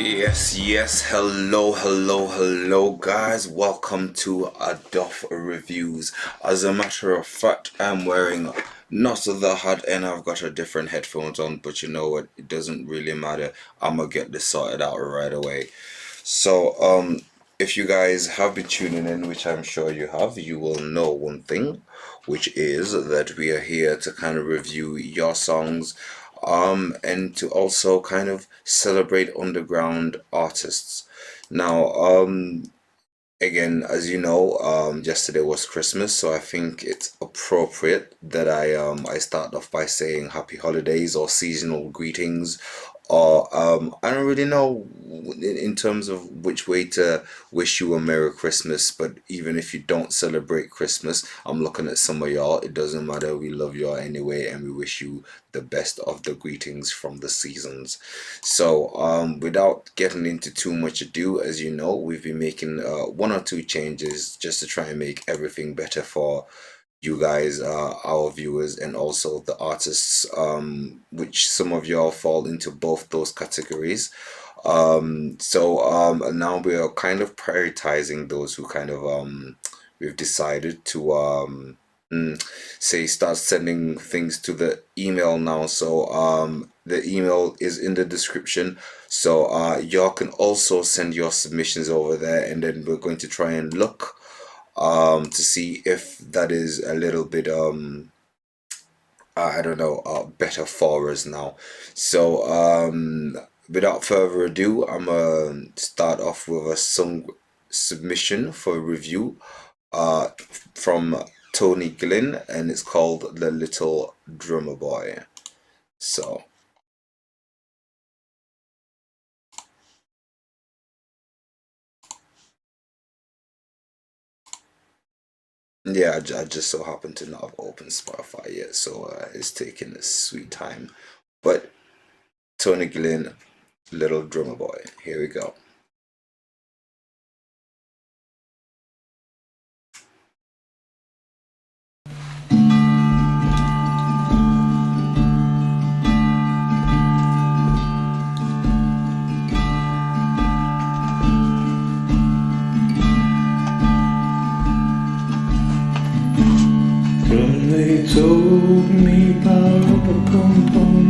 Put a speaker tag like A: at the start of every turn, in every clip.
A: Yes, hello, guys. Welcome to a Doff Reviews. As a matter of fact, I'm wearing not the hat and I've got a different headphones on, but you know what? It doesn't really matter. I'm gonna get this sorted out right away. So, if you guys have been tuning in, which I'm sure you have, you will know one thing, which is that we are here to kind of review your songs, and to also kind of celebrate underground artists. Now, again, as you know, yesterday was Christmas, so I think it's appropriate that I start off by saying happy holidays or seasonal greetings, or I don't really know in terms of which way to wish you a Merry Christmas. But even if you don't celebrate Christmas, I'm looking at some of y'all. It doesn't matter. We love y'all anyway, and we wish you the best of the greetings from the seasons. So, without getting into too much ado, as you know, we've been making one or two changes just to try and make everything better for you guys, our viewers, and also the artists, which some of y'all fall into both those categories. Now we are kind of prioritizing those who kind of we've decided to say start sending things to the email now. So the email is in the description, so y'all can also send your submissions over there, and then we're going to try and look to see if that is a little bit I don't know, better for us now. So without further ado, I'm gonna start off with a song submission for review from Tony Glynn, and it's called The Little Drummer Boy. So yeah, I just so happen to not have opened Spotify yet, so it's taking a sweet time. But Tony Glynn, Little Drummer Boy, here we go.
B: When they told me about the pom-pom,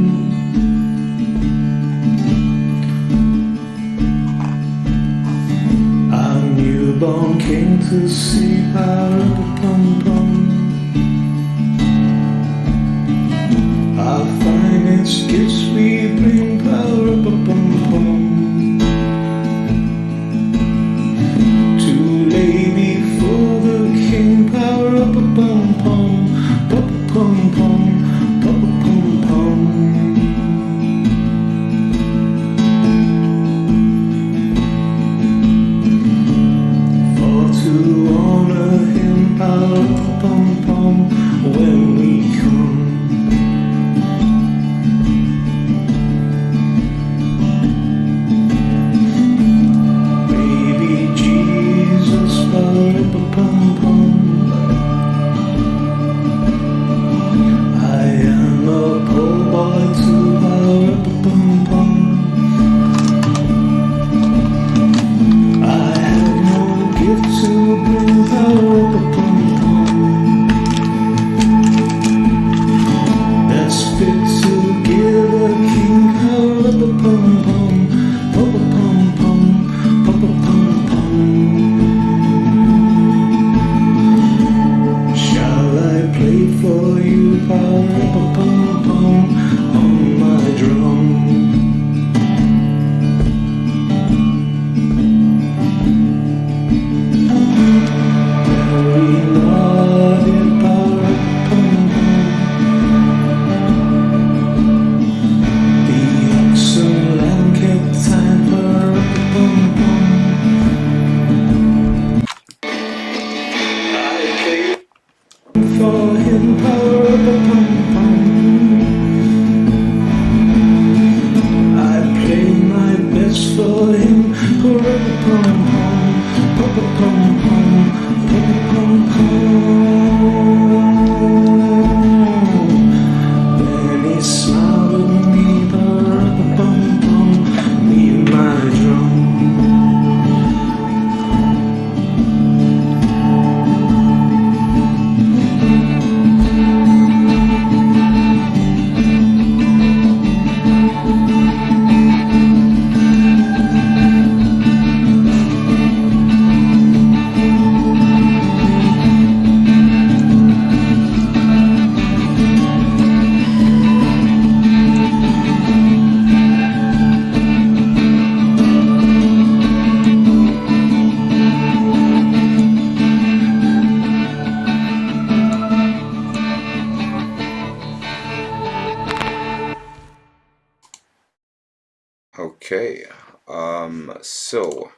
B: a newborn came to see about the pom-pom. Our finest gifts we bring power up a pom-pom to lay before the king. Power up a pom-pom, pom-pom, pom-pom. For to honor him, power up a pom-pom when we come. Baby Jesus, power up a pom-pom. Then he smiled at me, me and my drum.
A: Okay. So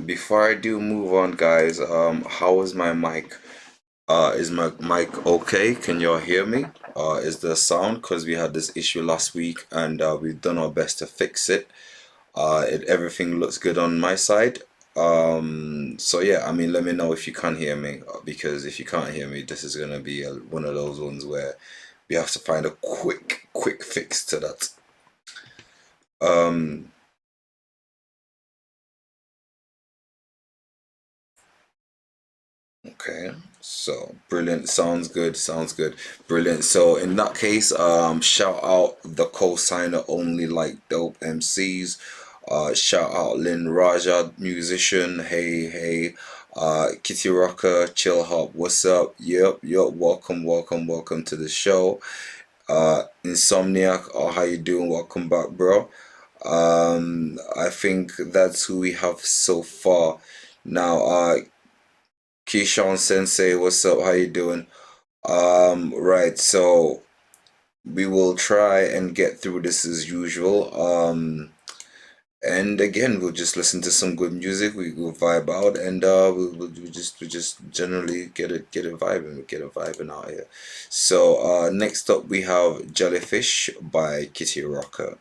A: before I do move on, guys, how is my mic? Is my mic okay? Can y'all hear me? Is the sound? Because we had this issue last week and we've done our best to fix it. Everything looks good on my side. So yeah, I mean, let me know if you can't hear me, because if you can't hear me, this is gonna be one of those ones where we have to find a quick fix to that. Um, Okay, so brilliant. Sounds good. Sounds good. Brilliant. So in that case, shout out the co-signer only like dope MCs. Shout out Lynn Raja, musician. Hey, hey. Kitty Rocker, Chill Hop. What's up? Yep. Welcome to the show. Insomniac. Oh, how you doing? Welcome back, bro. I think that's who we have so far. Now, Keyshawn Sensei, what's up? How you doing? Right, so we will try and get through this as usual. And again, we'll just listen to some good music. We will vibe out, and we just generally get it vibing out here. So next up we have Jellyfish by Kitty Rocker.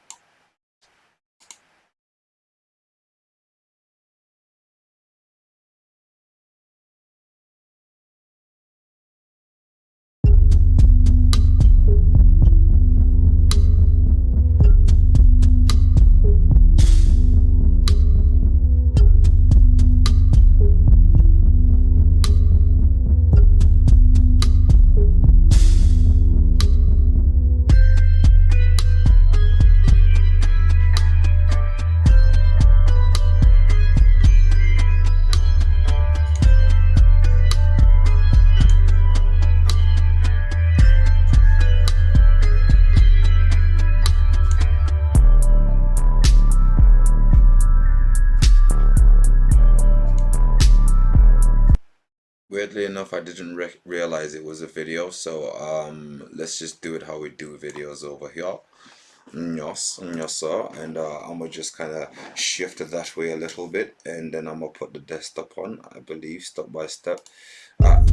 A: Weirdly enough, I didn't realize it was a video, so let's just do it how we do videos over here. Yes, yes, sir. And I'm gonna just kind of shift it that way a little bit, and then I'm gonna put the desktop on, I believe, step by step. Uh,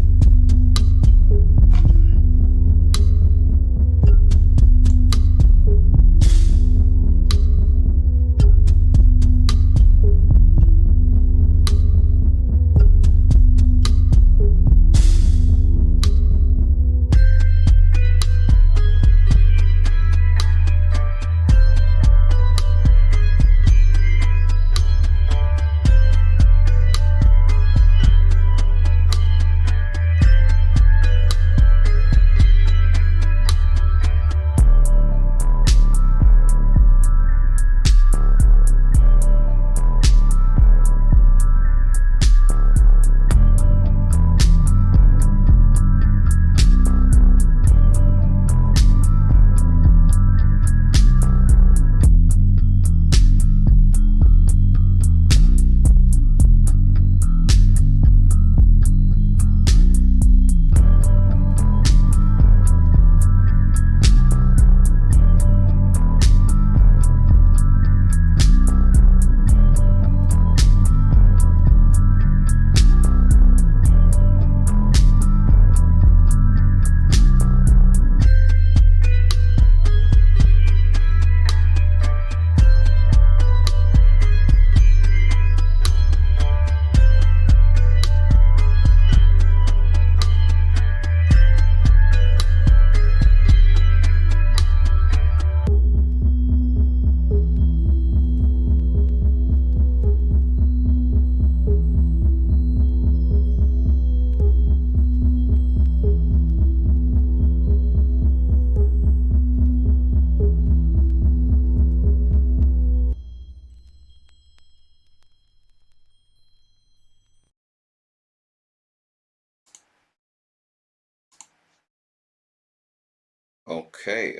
A: okay,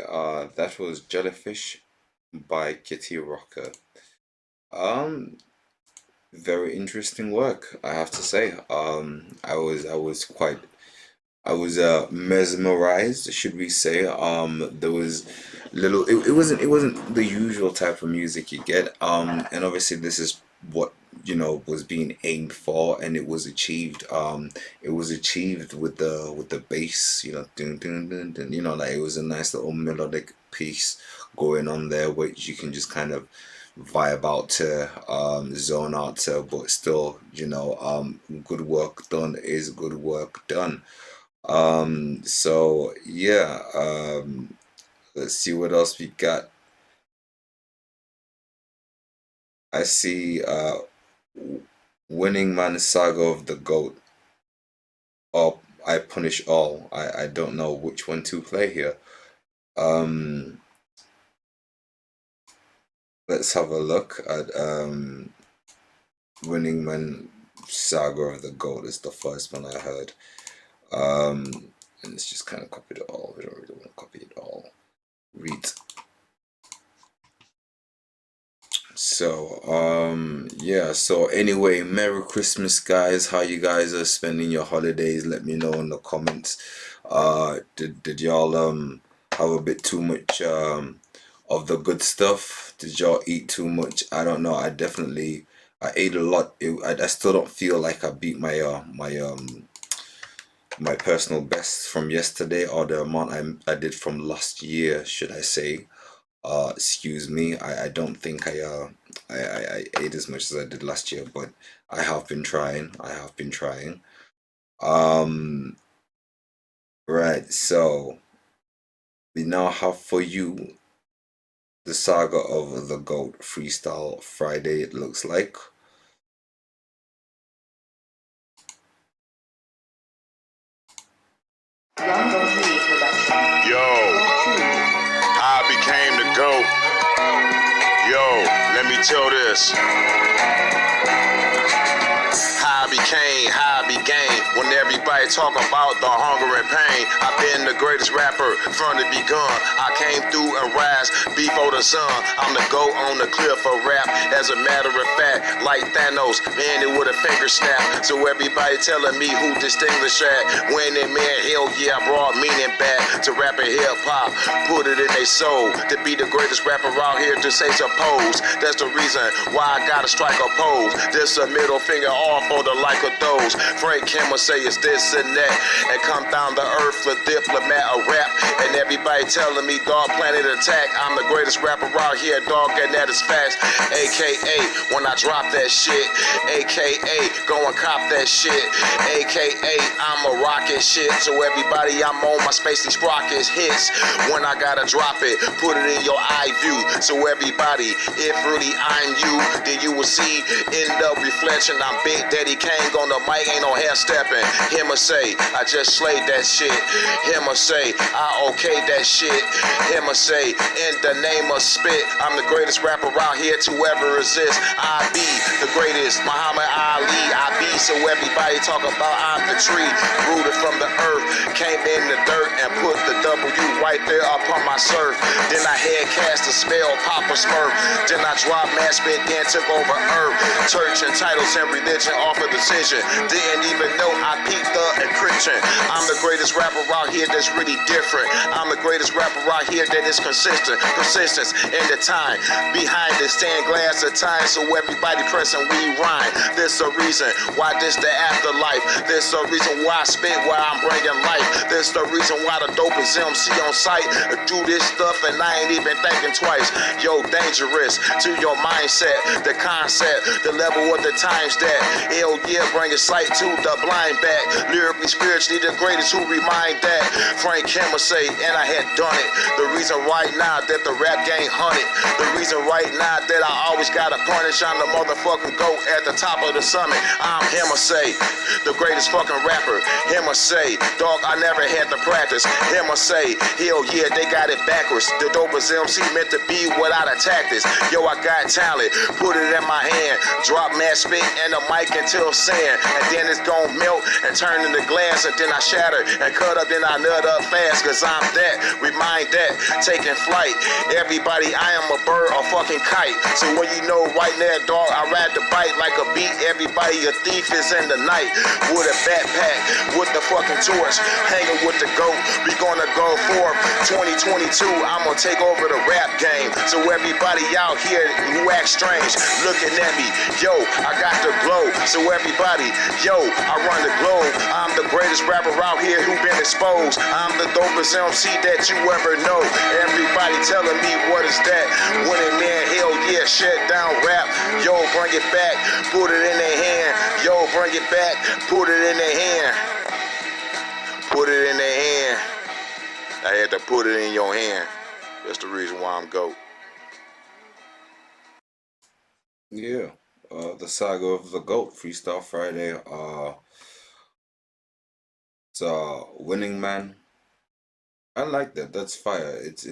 A: that was Jellyfish by Kitty Rocker. Um, Very interesting work, I have to say. I was quite I was mesmerized, should we say. There was little it wasn't the usual type of music you get. And obviously this is what was being aimed for, and it was achieved with the bass, dun, dun, dun, dun, like it was a nice little melodic piece going on there, which you can just kind of vibe out to, zone out to, but still, good work done is good work done. So yeah, let's see what else we got. I see Winning Man Saga of the Goat, or I Punish All. I don't know which one to play here. Um, let's have a look at Winning Man Saga of the Goat is the first one I heard. And let's just kind of copy it all. We don't really want to copy it all. Read. So, yeah, so anyway, Merry Christmas, guys. How you guys are spending your holidays? Let me know in the comments. Did y'all have a bit too much of the good stuff? Did y'all eat too much? I don't know. I ate a lot. I still don't feel like I beat my personal best from yesterday, or the amount I did from last year, should I say. Excuse me. I don't think I ate as much as I did last year, but I have been trying. I have been trying. Um, right, so we now have for you the Saga of the Goat Freestyle Friday, it looks like.
C: Yo, I became the GOAT. Yo, let me tell this. How I began. When everybody talk about the hunger and pain, I've been the greatest rapper from the begun. I came through and rise before the sun. I'm the GOAT on the cliff of rap. As a matter of fact, like Thanos, man, it with a finger snap. So everybody telling me who distinguished that. When they man, hell yeah, I brought meaning back to rap and hip hop. Put it in their soul to be the greatest rapper out here to say suppose. That's the reason why I gotta strike a pose. This a middle finger off for the like of those. Frank Kimmer say it's this and that, and come down the earth, the diplomat, a rap, and everybody telling me, dog, planet attack. I'm the greatest rapper out here, dog, and that is facts. AKA when I drop that shit, AKA go and cop that shit, AKA I'm a rocket shit. So everybody, I'm on my space, these rockets hits. When I gotta drop it, put it in your eye view. So everybody, if really I'm you, then you will see in the reflection I'm Big Daddy Kane on the mic, ain't no hair stepping. Him say, I just slayed that shit. Him say, I okay that shit. Him say, in the name of spit, I'm the greatest rapper out here to ever exist. I be the greatest, Muhammad Ali. I be, so everybody talk about I'm the tree, rooted from the earth, came in the dirt and put the W right there upon my surf. Then I had cast a spell, Papa Smurf. Then I dropped mad spit, then took over earth. Church and titles and religion off a decision. Didn't even know I peeped the encryption. I'm the greatest rapper out here that's really different. I'm the greatest rapper out here that is consistent. Persistence in the time. Behind the stained glass of time, so everybody pressing we rhyme. This the reason why this the afterlife. This the reason why I spit, why I'm bringing life. This the reason why the dopest MC on site do this stuff and I ain't even thinking twice. Yo, dangerous to your mindset, the concept, the level of the times that hell yeah, bring a sight to the blind back. Lyrically, spiritually, the greatest who remind that. Frank Kimmer say, and I had done it. The reason right now that the rap game hunted. The reason right now that I always gotta punish. I'm the motherfucking GOAT at the top of the summit. I'm Himmer say, the greatest fucking rapper. Himmer say, dog, I never gotta have to practice. Him or say, hell yeah, they got it backwards. The dopest MC meant to be without a tactics. Yo, I got talent, put it in my hand. Drop mad spit in the mic until sand. And then it's gon' melt and turn into glass. And then I shatter and cut up, then I nut up fast. Cause I'm that, remind that, taking flight. Everybody, I am a bird or fucking kite. So when you know white neck dog, I ride the bite like a beat. Everybody, a thief is in the night. With a backpack, with the fucking torch, hanging with the goat. We gonna go for 2022. I'm gonna take over the rap game. So everybody out here who act strange, looking at me, yo, I got the glow. So everybody, yo, I run the globe. I'm the greatest rapper out here who been exposed. I'm the dopest MC that you ever know. Everybody telling me what is that? Winning man, hell yeah, shut down rap. Yo, bring it back, put it in their hand. Yo, bring it back, put it in their hand. Put it in their hand. I had to put it in your hand. That's the reason why I'm GOAT.
A: Yeah. The saga of the GOAT, Freestyle Friday. It's Winning Man. I like that. That's fire. It's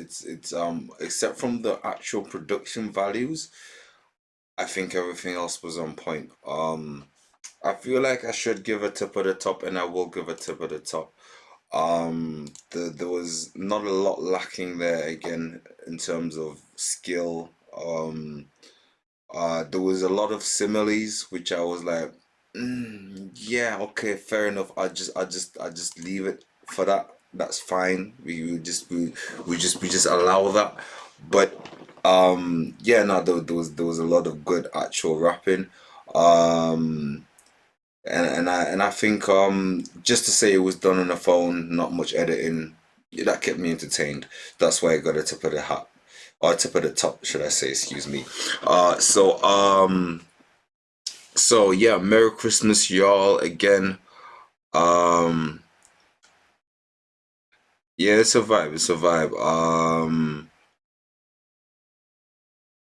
A: except from the actual production values, I think everything else was on point. I feel like I should give a tip of the top, and I will give a tip of the top. There was not a lot lacking there again in terms of skill. There was a lot of similes, which I was like, yeah, okay, fair enough. I just leave it for that. That's fine. We just allow that. But yeah, no, there was a lot of good actual rapping. And I think just to say it was done on the phone, not much editing, yeah, that kept me entertained. That's why I got a tip of the hat, or tip of the top, should I say? Excuse me. So yeah, Merry Christmas, y'all. Again, yeah, it's a vibe. It's a vibe.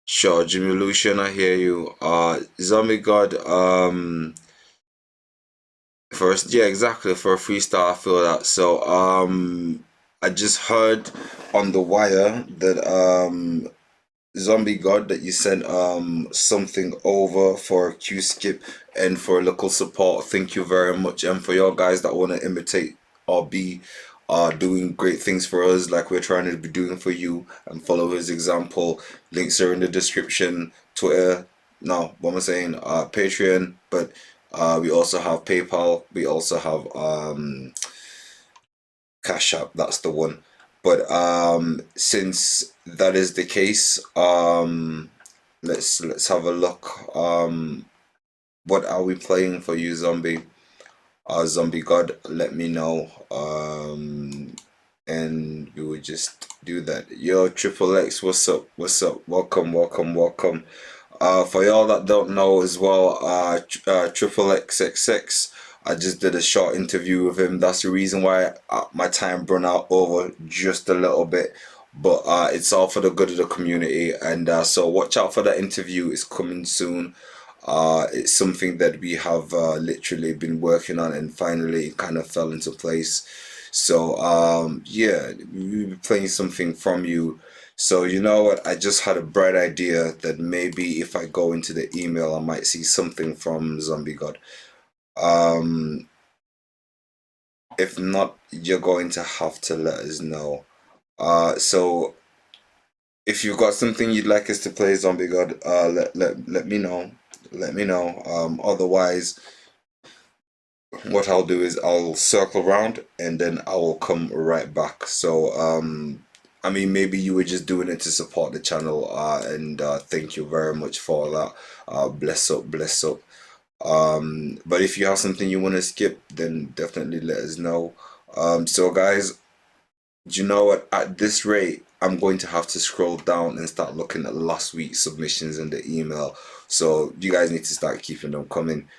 A: Sure, Jimmy Lucian, I hear you. Zombie God. First, yeah, exactly. For a freestyle, I feel that. So, I just heard on the wire that Zombie God, that you sent something over for a Q skip and for local support. Thank you very much. And for your guys that want to imitate or be doing great things for us, like we're trying to be doing for you, and follow his example. Links are in the description. Twitter, no, what am I saying? Patreon, but we also have PayPal. We also have Cash App. That's the one. But since that is the case, let's have a look. What are we playing for you, Zombie? Zombie God, let me know. And we would just do that. Yo, Triple X, what's up? What's up? Welcome, welcome, welcome. For y'all that don't know as well, Triple XXX, I just did a short interview with him. That's the reason why my time run out over just a little bit, but it's all for the good of the community. And so watch out for that interview. It's coming soon. It's something that we have literally been working on, and finally it kind of fell into place. So yeah, we'll be playing something from you. So you know what, I just had a bright idea that maybe if I go into the email, I might see something from Zombie God. If not, you're going to have to let us know. So if you've got something you'd like us to play, Zombie God, let me know. Let me know. Otherwise, what I'll do is I'll circle around and then I will come right back. So I mean, maybe you were just doing it to support the channel, and thank you very much for that. Bless up, bless up. But if you have something you want to skip, then definitely let us know. So guys, do you know what, at this rate I'm going to have to scroll down and start looking at last week's submissions in the email, so you guys need to start keeping them coming.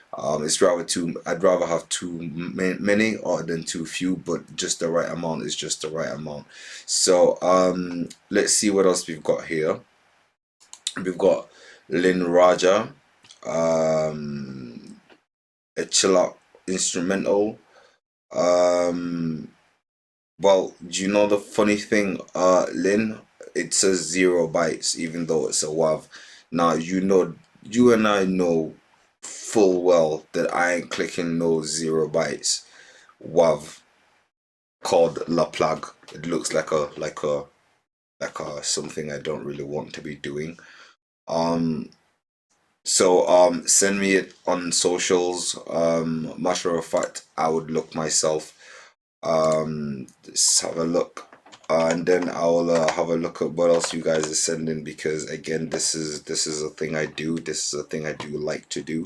A: It's rather I'd rather have too many or than too few, but just the right amount is just the right amount. So let's see what else we've got here. We've got Lynn Raja, a chill out instrumental. Well, do you know the funny thing, Lynn? It says 0 bytes, even though it's a WAV. Now, you and I know full well that I ain't clicking no 0 bytes WAV called La Plug. It looks like a something I don't really want to be doing. Um, so send me it on socials. Matter of fact, I would look myself. Just have a look. And then I'll have a look at what else you guys are sending, because again, this is a thing I do. This is a thing I do like to do.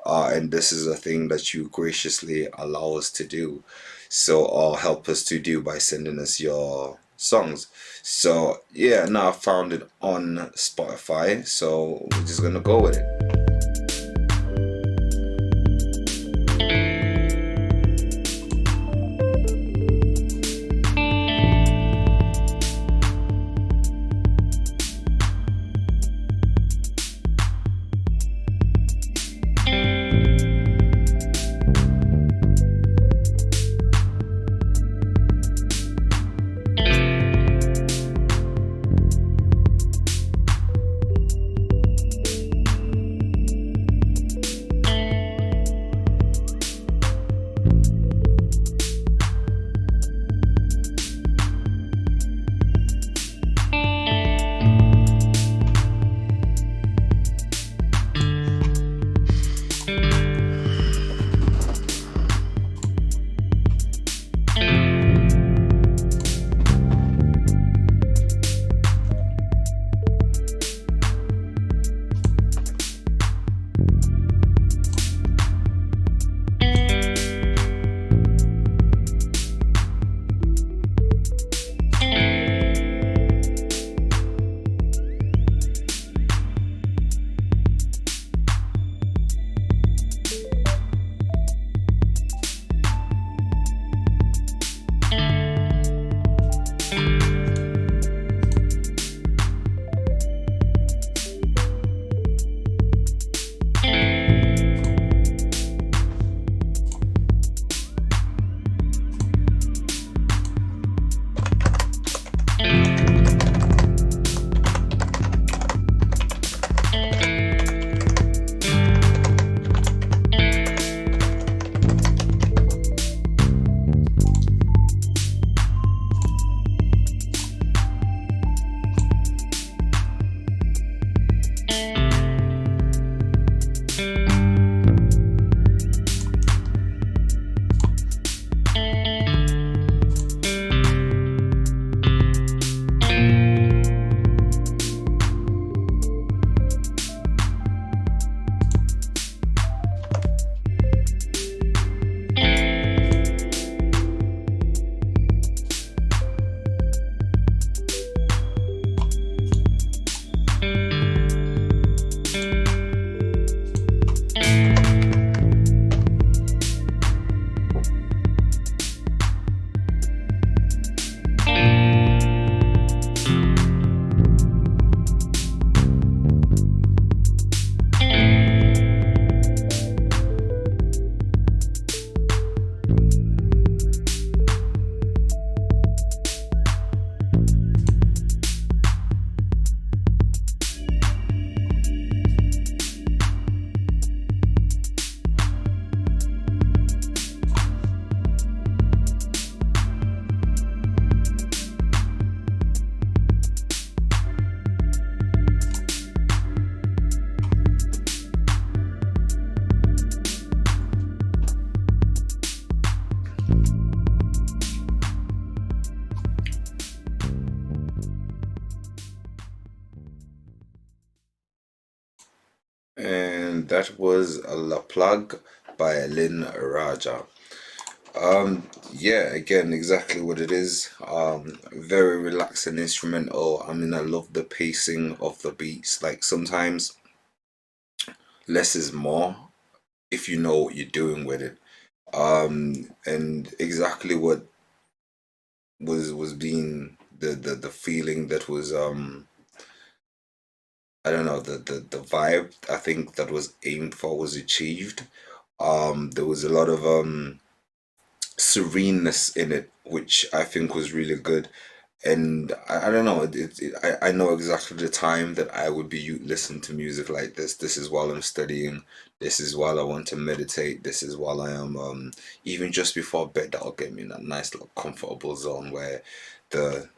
A: And this is a thing that you graciously allow us to do. So, or help us to do by sending us your songs. So yeah, now I found it on Spotify. So we're just gonna go with it. And that was La Plug by Lynn Raja. Yeah, again, exactly what it is. Very relaxing instrumental. I mean, I love the pacing of the beats. Like sometimes less is more if you know what you're doing with it. And exactly what was being the feeling that was I don't know, the vibe I think that was aimed for was achieved. There was a lot of sereneness in it which I think was really good. And I don't know, I know exactly the time that I would be listening to music like this. This is while I'm studying. This is while I want to meditate. This is while I am even just before bed. That'll get me in that nice little comfortable zone where the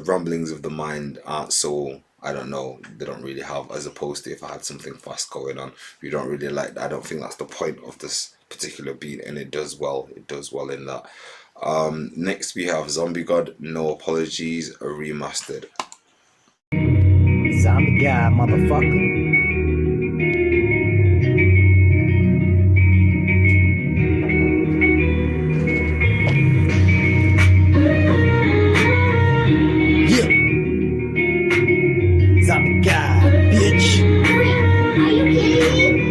A: rumblings of the mind aren't so, I don't know, they don't really have, as opposed to if I had something fast going on. You don't really like that. I don't think that's the point of this particular beat, and it does well. It does well in that. Next we have Zombie God, No Apologies, remastered.
D: Zombie guy, motherfucker. Yeah. Zombie guy, bitch.
E: Are you kidding me?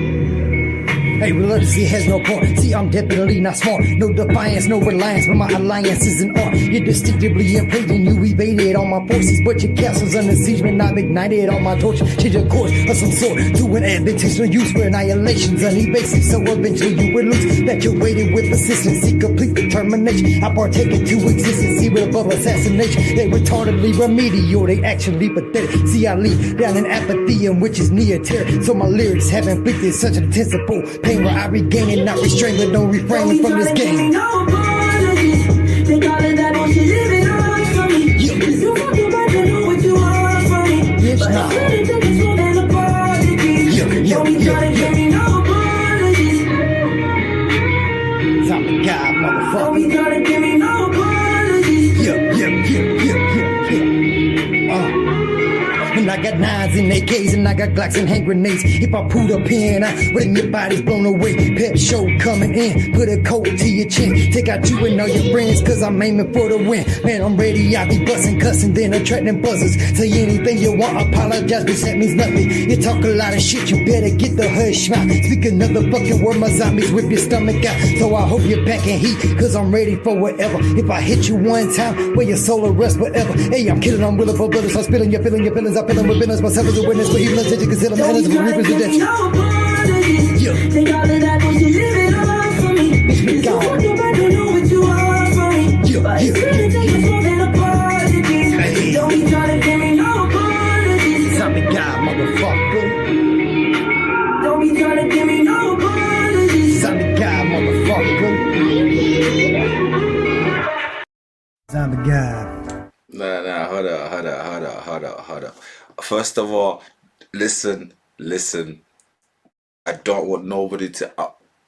D: Hey, relentlessly has no point. See, I'm definitely not smart. No defiance, no reliance, but my alliance is an art. You're distinctively imposing. You evaded all my forces, but your castle's under siege. Man, I've ignited all my torch. Change a course of some sort to an advantageous use where annihilation's unevasive. So eventually you will lose. That you're waiting with persistence, see complete determination. I partake into existence, see with above assassination. They retardedly remedial, they actually pathetic. See, I lead down an apathy in which is near terror. So my lyrics have inflicted such an intensive pain where I regain it, not restrain, but don't refrain from this game.
E: No apologies. They call it that bullshit, leave it all for me. You fuck your body, you know what you want from me.
D: Bitch,
E: But
D: nah.
E: it's really take us more than apologies. Don't be trying to give me no apologies.
D: Zombie guy,
E: Don't
D: motherfucker.
E: be trying to give me no apologies.
D: And I got nines and AKs and I got Glocks and hand grenades. If I pulled a pin, when your body's blown away. Pep show coming in, put a coat to your chin. Take out you and all your friends, cause I'm aiming for the win. Man, I'm ready, I be busting, cussing, then attracting buzzers. Say anything you want, apologize, bitch, that means nothing. You talk a lot of shit, you better get the hush mouth. Speak another fucking word, my zombies whip your stomach out. So I hope you're packing heat, cause I'm ready for whatever. If I hit you one time, where your soul will rest forever. Hey, I'm killing, I'm willing for brothers, I'm spilling your feelings, I feel them with business. Myself as a witness, but even until you consider my enemies for representation.
E: No apologies.
D: Yeah.
E: They call it that bullshit, leave it all for me.
D: Bitch, be
E: You
D: gone.
E: fuck your body, you know what you want from me.
D: Yeah,
E: But it's
D: yeah,
E: really
D: yeah,
E: take us more than apologies.
D: Hey.
E: Don't be trying to give me no apologies.
D: Zombie guy, motherfucker.
E: Don't be trying to give me no apologies.
D: Zombie guy, motherfucker. Zombie guy.
A: Nah, hold up. First of all, listen. I don't want nobody to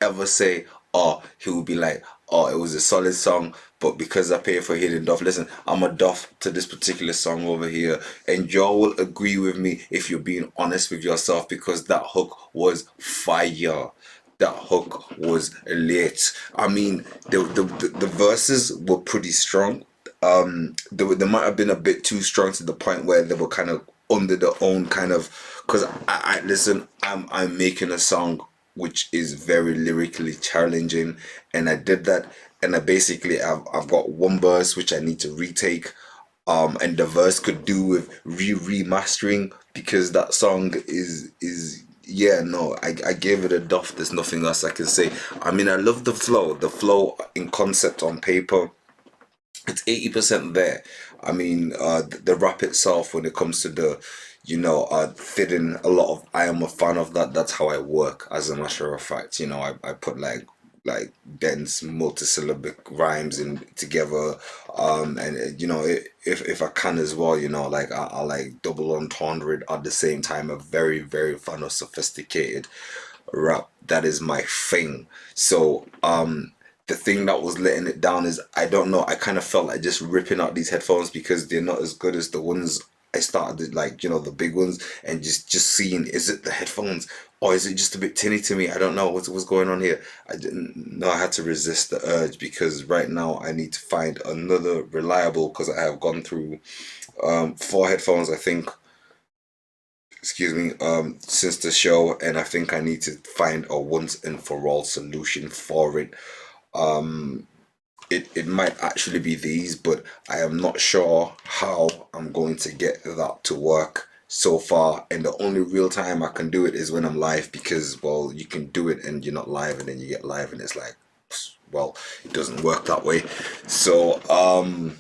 A: ever say, oh, he will be like, oh, it was a solid song, but because I pay for Hidden Doff, listen, I'm a Doff to this particular song over here, and y'all will agree with me if you're being honest with yourself, because that hook was fire. That hook was lit. I mean, the verses were pretty strong. They might have been a bit too strong to the point where they were kind of under their own kind of, because I listen, I'm making a song which is very lyrically challenging, and I did that, and I've got one verse which I need to retake, and the verse could do with remastering, because that song is yeah, no, I gave it a Doff. There's nothing else I can say. I mean, I love the flow in concept on paper. It's 80% there. I mean, the rap itself, when it comes to the, fitting a lot of, I am a fan of that. That's how I work, as a matter of fact. I put like dense multisyllabic rhymes in together, and if I can as well, like I like double entendre at the same time. A very, very fan of sophisticated rap. That is my thing. So the thing that was letting it down is, I don't know, I kind of felt like just ripping out these headphones, because they're not as good as the ones I started, like, the big ones, and just seeing, is it the headphones or is it just a bit tinny to me? I don't know what's going on here. I didn't know, I had to resist the urge, because right now I need to find another reliable, because I have gone through 4 headphones, I think, excuse me, since the show, and I think I need to find a once and for all solution for it. It might actually be these, but I am not sure how I'm going to get that to work so far, and the only real time I can do it is when I'm live, because, well, you can do it and you're not live, and then you get live and it's like, well, it doesn't work that way. So there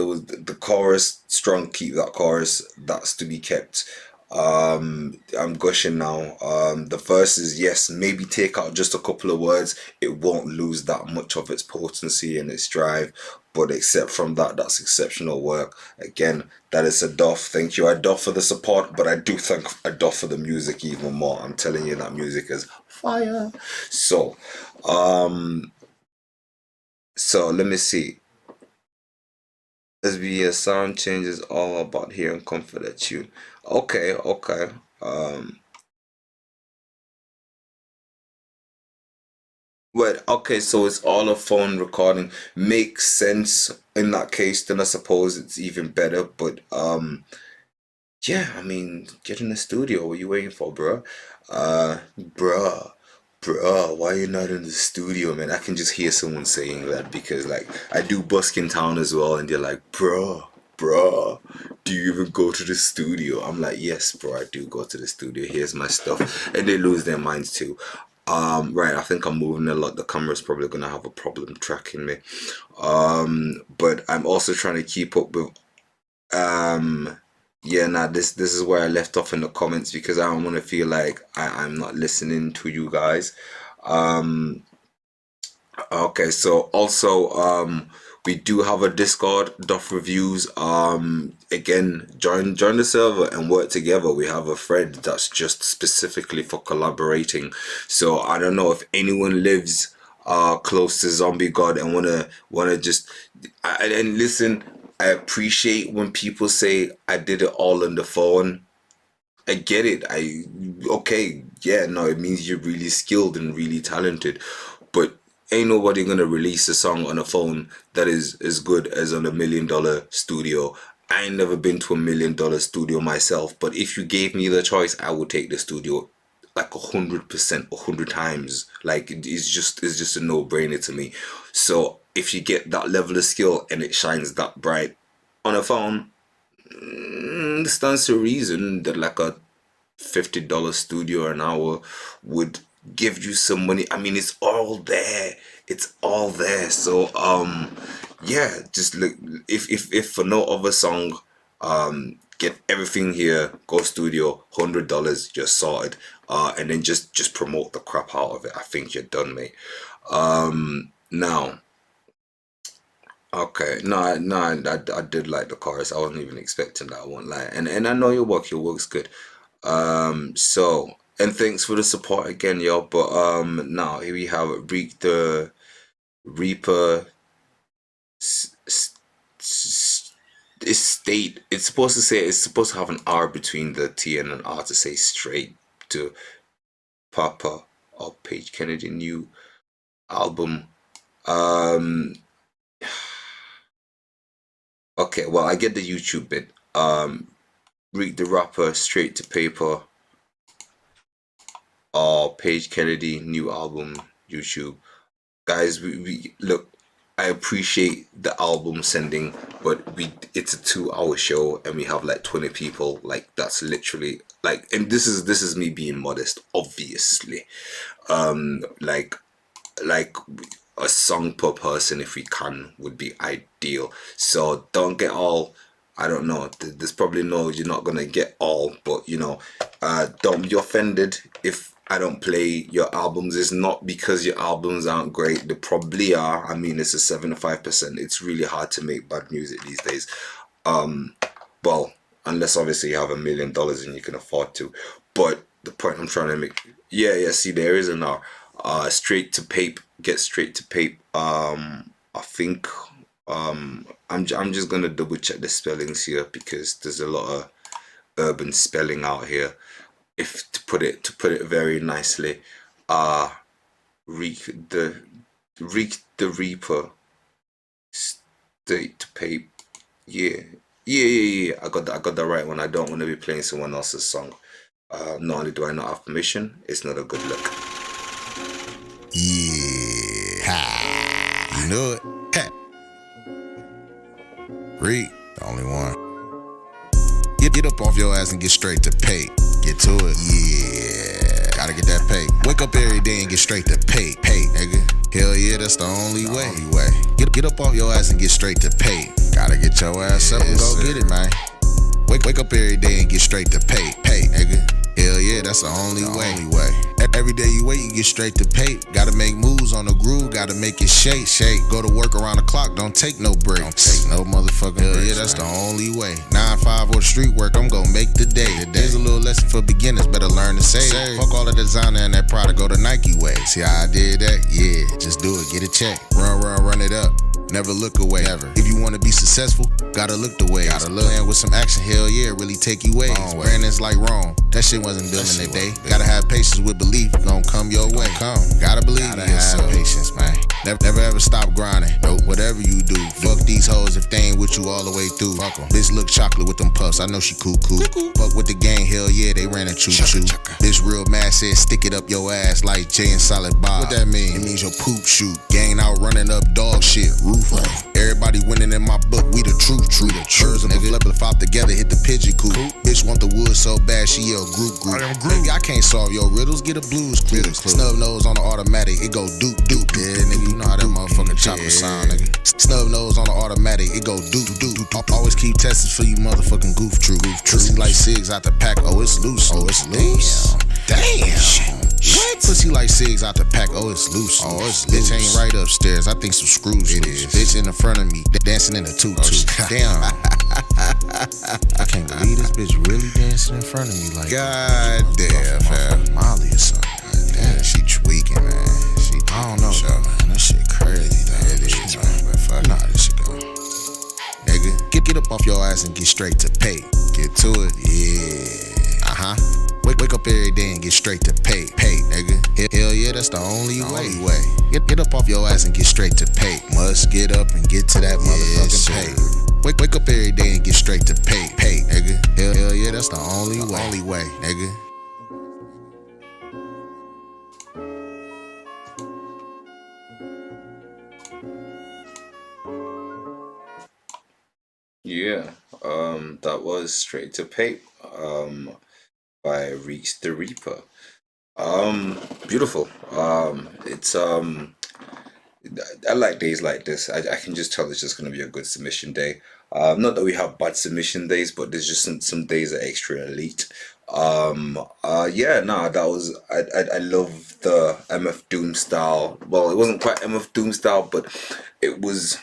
A: was the chorus strong, keep that chorus, that's to be kept. I'm gushing now. The verse is, yes, maybe take out just a couple of words, it won't lose that much of its potency and its drive, but except from that, that's exceptional work. Again, that is a Doff. Thank you, Doff, for the support, but I do thank Doff for the music even more. I'm telling you, that music is fire. So let me see. SBS sound change is all about hearing comfort at you. Okay. Well, okay, so it's all a phone recording. Makes sense in that case, then I suppose it's even better. But yeah, I mean, get in the studio. What are you waiting for, bruh? Bruh, why you not in the studio, man? I can just hear someone saying that because, like, I do busk in town as well, and they're like, bruh, do you even go to the studio? I'm like, yes, bro, I do go to the studio. Here's my stuff, and they lose their minds too. Right, I think I'm moving a lot. The camera's probably gonna have a problem tracking me. But I'm also trying to keep up with yeah, nah, this is where I left off in the comments because I don't want to feel like I'm not listening to you guys. Okay, so also we do have a Discord, Doff Re-Viewz. Again, join the server and work together. We have a thread that's just specifically for collaborating. So I don't know if anyone lives close to Zombie God and wanna just and listen. I appreciate when people say I did it all on the phone. I get it. Okay, yeah, no, it means you're really skilled and really talented, but ain't nobody gonna release a song on a phone that is as good as on $1 million studio. I ain't never been to $1 million studio myself, but if you gave me the choice, I would take the studio like 100%, 100 times. Like it's just a no-brainer to me. So if you get that level of skill and it shines that bright on a phone, stands to reason that like a $50 studio an hour would give you some money. I mean, it's all there. So yeah, just look, if for no other song, get everything here, go studio, $100, you're sorted, and then just promote the crap out of it. I think you're done, mate. Now, okay, no, I did like the chorus. I wasn't even expecting that, I won't lie. And I know your work's good. So, and thanks for the support again, y'all. But now here we have the Reaper estate. It's supposed to have an R between the T and an R to say straight to Papa or Page Kennedy new album. Okay, well, I get the YouTube bit. Read the rapper straight to paper or Page Kennedy new album YouTube. Guys, we look, I appreciate the album sending, but it's a 2-hour show and we have like 20 people. Like that's literally like, and this is me being modest, obviously. Like a song per person if we can would be ideal. So don't get all, I don't know, there's probably no, you're not gonna get all, but you know, don't be offended if I don't play your albums. It's not because your albums aren't great, they probably are. I mean, it's a 75%. It's really hard to make bad music these days. Well, unless obviously you have $1 million and you can afford to. But the point I'm trying to make, yeah, see, there is an R. Straight to pape, get straight to pape. I think I'm just gonna double check the spellings here because there's a lot of urban spelling out here. If to put it very nicely, Reek the Reaper, straight to pape. Yeah. I got that right one. I don't want to be playing someone else's song. Not only do I not have permission, it's not a good look.
F: Yeah. You know it. Reed, the only one. Get up off your ass and get straight to pay. Get to it. Yeah. Gotta get that pay. Wake up every day and get straight to pay, nigga. Hell yeah, that's the only way. Get up off your ass and get straight to pay. Gotta get your ass up and go get it, man. Wake up every day and get straight to pay, nigga. Hell yeah, that's the only way. Every day you wait, you get straight to pay. Gotta make moves on the groove, gotta make it shake. Go to work around the clock, don't take no breaks. Don't take no motherfucking breaks. Yeah, that's the only way. 9-5 or the street work, I'm gonna make the day. Here's a little lesson for beginners, better learn to save. Fuck all the designer and that product, go the Nike way. See how I did that? Yeah, just do it, get a check. Run it up. Never look away, ever. If you wanna be successful, gotta look the way. Gotta look. Playing with some action, hell yeah, really take you ways. Brandon's like Rome, that shit wasn't built in a day. Gotta have patience with belief, gon' come your way. Gotta believe in yourself. Have patience, man. Never ever stop grinding. Nope. Whatever you do, fuck these hoes if they ain't with you all the way through. Fuck 'em. Bitch look chocolate with them puffs, I know she cool. Fuck with the gang, hell yeah, they ran a choo. Bitch real mad said stick it up your ass like Jay and Solid Bob. What that mean? It means your poop shoot. Gang out running up dog shit, roof. Everybody winning in my book, we the truth. Birds of a flip flop together, hit the pigeon coop. Bitch want the wood so bad, she yell group. Baby, I can't solve your riddles, get a blues clue. Snub nose on the automatic, it go doop. Yeah, nigga, you know how that motherfucking chopper sound, nigga. Snub nose on the automatic, it go doop. Always keep testing for you motherfucking goof true. Pussy like cigs out the pack, oh it's loose. Damn. What? Pussy like cigs out the pack, oh it's loose. Bitch ain't right upstairs, I think some screws loose. Bitch in the front of me, dancing in a tutu. Damn. I can't believe this bitch really dancing in front of me like God damn, fam. Molly or something. God damn, she tweaking, man. I don't know, man. That shit crazy, though. It is, man. But fuck, nah, this shit go. Nigga, get up off your ass and get straight to pay. Get to it, yeah. Wake up every day and get straight to pay, nigga. Hell yeah, that's the only way. Get up off your ass and get straight to pay. Must get up and get to that motherfucking pay. Wake up every day and get straight to pay, nigga. Hell yeah, that's the only way, nigga.
A: Yeah, that was Straight to Pay, by Reach the Reaper. Beautiful. It's I like days like this. I can just tell it's just gonna be a good submission day. Not that we have bad submission days, but there's just some days that are extra elite. Yeah, nah, that was I love the MF Doom style. Well, it wasn't quite MF Doom style, but it was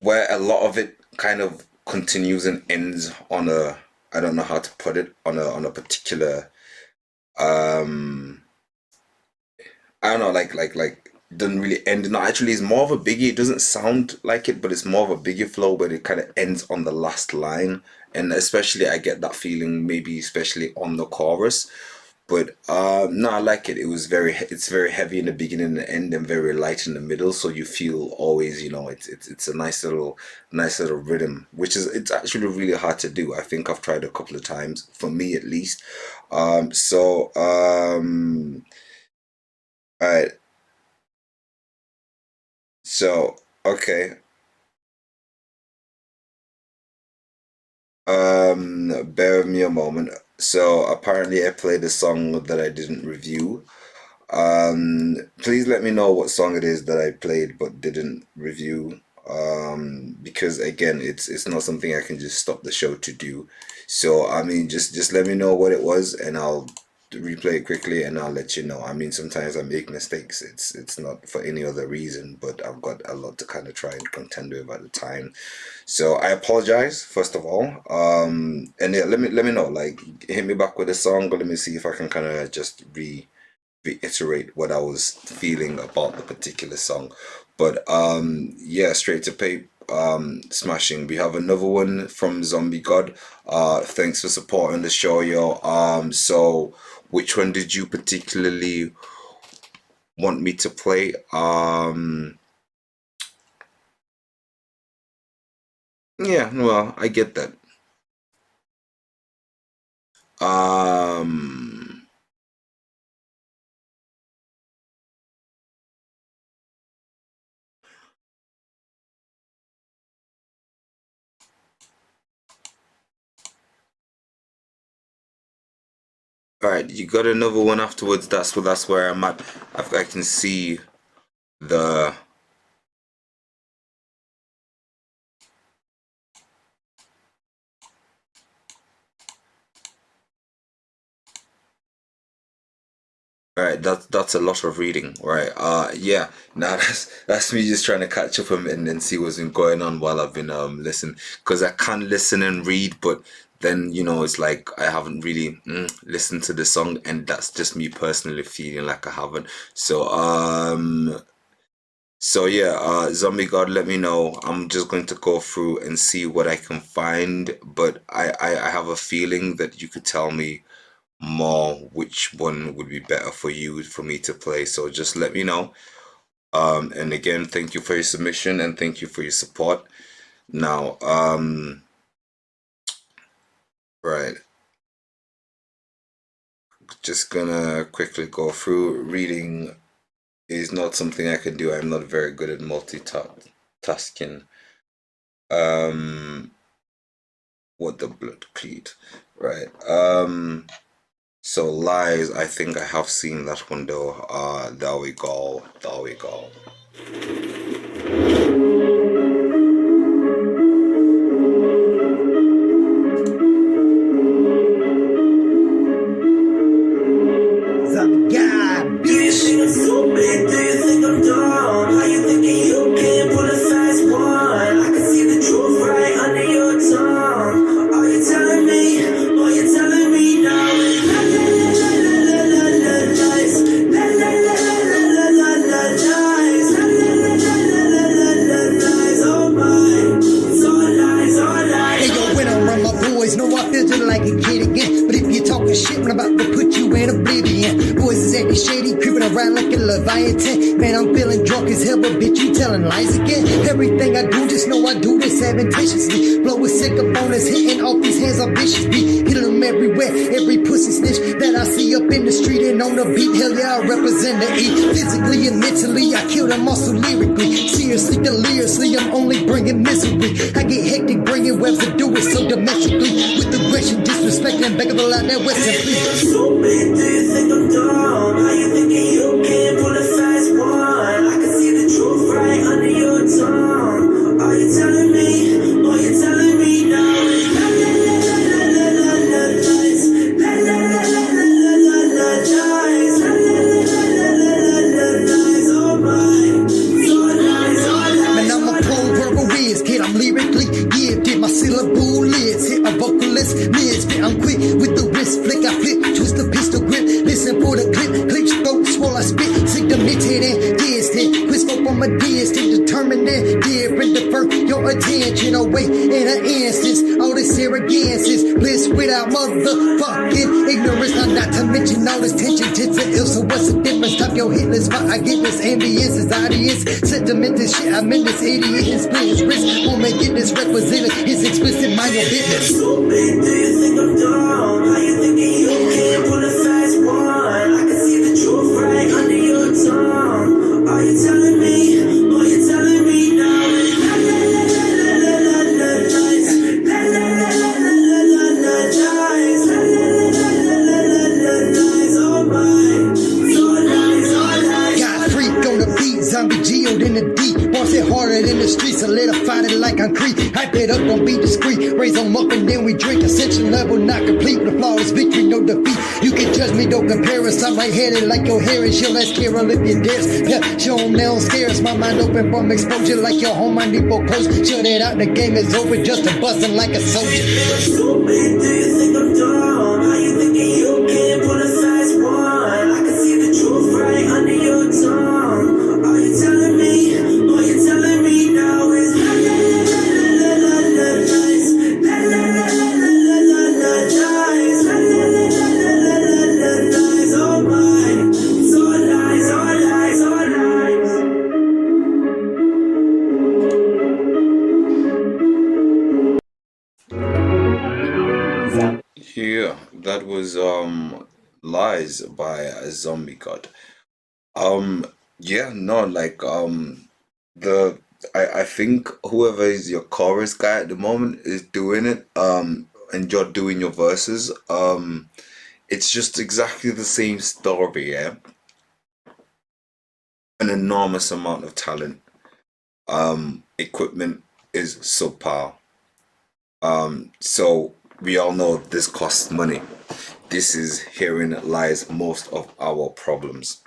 A: where a lot of it kind of continues and ends on a, I don't know how to put it, on a particular I don't know, like doesn't really end. No, actually, it's more of a biggie. It doesn't sound like it, but it's more of a biggie flow, but it kind of ends on the last line, and especially I get that feeling, maybe especially on the chorus. But no, I like it. It's very heavy in the beginning and the end, and very light in the middle. So you feel always, it's a nice little rhythm, which is, it's actually really hard to do. I think I've tried a couple of times, for me at least. All right. So okay. Bear with me a moment. So apparently I played a song that I didn't review. Please let me know what song it is that I played but didn't review. Because again, it's not something I can just stop the show to do. So I mean, just let me know what it was, and I'll replay it quickly, and I'll let you know. I mean, sometimes I make mistakes. It's not for any other reason, but I've got a lot to kind of try and contend with at the time. So I apologize first of all. And yeah, let me know. Like, hit me back with a song, or let me see if I can kind of just reiterate what I was feeling about the particular song. But yeah, Straight to Pay, smashing. We have another one from Zombie God. Thanks for supporting the show, yo. So which one did you particularly want me to play? Yeah, well, I get that. Um Alright, you got another one afterwards. That's where I'm at. I can see the Alright, that's a lot of reading, right? Yeah. Now that's me just trying to catch up and then see what's been going on while I've been listening, because I can listen and read, but then it's like I haven't really listened to the song, and that's just me personally feeling like I haven't. So yeah, Zombie God, let me know. I'm just going to go through and see what I can find, but I have a feeling that you could tell me more which one would be better for you for me to play. So just let me know. And again, thank you for your submission and thank you for your support. Now, right. Just gonna quickly go through. Reading is not something I can do. I'm not very good at multitasking. What the blood cleat, right? So Lies, I think I have seen that one though. There we go. There we go.
D: God,
E: Do you think I'm stupid? Do you think I'm dumb? How you thinking you can pull a fast one? I can see the truth right under your tongue. Are you telling me? Are you telling me now? It's la la la la la la la lies. La la la la la la la la lies. La la la la la la la la lies. Oh my, it's all lies, all lies.
D: hey yo, when I'm around my boys, know I feel just like a kid again. But if you're talking shit, I'm about to put you in oblivion. Boys is acting shady, creeping around like a Leviathan. Man, I'm feeling drunk as hell, but bitch, you telling lies again. Everything I do, just know I do this advantageously. Blow a sick up on us, hitting off these hands I'm viciously. Hitting them everywhere, every pussy snitch that I see up in the street and on the beat. Hell yeah, I represent the E. Physically and mentally, I kill them also lyrically. Seriously, deliriously, I'm only bringing misery. I get hectic, bringing webs to do it so domestically. With aggression, disrespect, and back of the line, that Western please.
E: Stupid, do you think I'm dumb? How you thinking you can pull a fast one? I can see the truth right under your tongue. Are you telling me? Are you telling me now? It's la la la la la la la lies. La la la la la la la la lies. La la la la la la la la lies. Oh my, it's all lies, all lies.
D: Man, I'm a pro verbal whiz, kid, I'm lyrically gifted. My syllable lids, hit a vocalist, misfit. I'm quick with the wrist flick, I flip, twist the pistol grip. Listen for the clip, click, stroke, swirl, I spit. Sick the mid-head and distant. Quick scope on my distant, determined and different. Defer your attention away in an instance. All this arrogance is bliss without motherfucking ignorance. Not to mention all this tension, tits and ill. So what's the difference? Top your hit list, but I get this ambience, this audience. Sentiment, this shit, I'm in this idiot. His split his wrist, won't make it this requisite. His explicit, mind your business.
E: Stupid, do you think I'm dumb? How you thinking you can pull a fast one? I can see the truth right under your tongue. Are you telling me? Are you telling me now? It's la la la la la la la lies. La la la la la la la la lies. La la la la la la la la lies. Oh my, it's all lies, all lies.
D: Got freak on the beat, zombie geoed in the deep. Boss it harder than the streets, solidified it like concrete. Hype it up, don't be discreet. Raise them up and then we drink. Ascension level not complete. The flawless victory, no defeat. You can judge me, don't compare us. I'm right-headed like your hair is. She'll ask Carol if you dares. Yeah, show them they don't scare us. My mind open from exposure like your home. I need for close. Shut it out, the game is over. Just a bustin' like a soldier.
E: Stupid, do you think I'm dumb? How you thinking you can pull a fast one? I can see the truth right under your tongue. Are you telling me? Are you telling me now? It's la la la la la la la lies. La la la la la la la lies. La la la la la la la lies. Oh my, it's all lies, all lies, all lies.
A: Yeah, that was Lies by Zombie God. Yeah, no, like the I think whoever is your chorus guy at the moment is doing it. And you're doing your verses. it's just exactly the same story, yeah. An enormous amount of talent. Equipment is subpar. So we all know this costs money. This is herein lies most of our problems.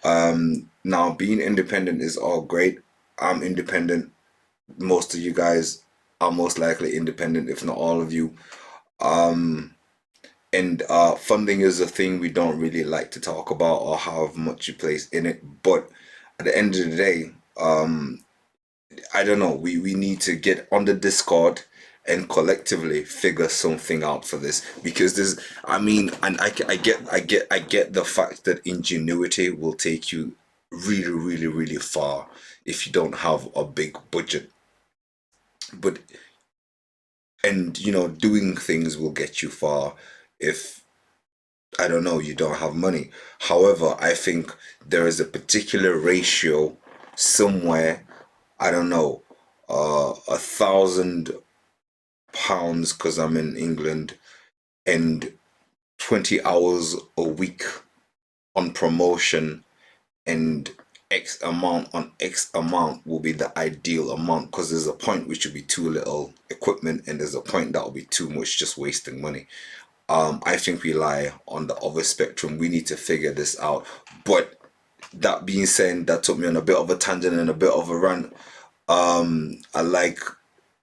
A: Now being independent is all great. I'm independent. Most of you guys are most likely independent, if not all of you. And funding is a thing we don't really like to talk about or have much place in it. But at the end of the day, I don't know. We need to get on the Discord and collectively figure something out for this, because there's, I mean, and I get the fact that ingenuity will take you really far if you don't have a big budget. But and you know, doing things will get you far if, I don't know, you don't have money. However, I think there is a particular ratio somewhere, I don't know, £1,000 because I'm in England, and 20 hours a week on promotion and X amount on X amount will be the ideal amount, because there's a point which will be too little equipment and there's a point that will be too much, just wasting money. I think we lie on the other spectrum. We need to figure this out. But that being said, that took me on a bit of a tangent and a bit of a rant. I like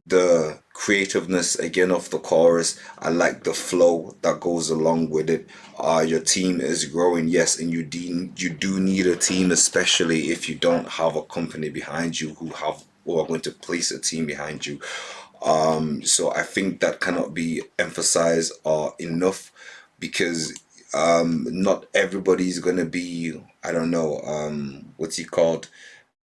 A: the creativeness again of the chorus. I like the flow that goes along with it. Your team is growing, yes, and you do need a team, especially if you don't have a company behind you who are going to place a team behind you. So I think that cannot be emphasized enough, because not everybody's gonna be, I don't know, what's he called,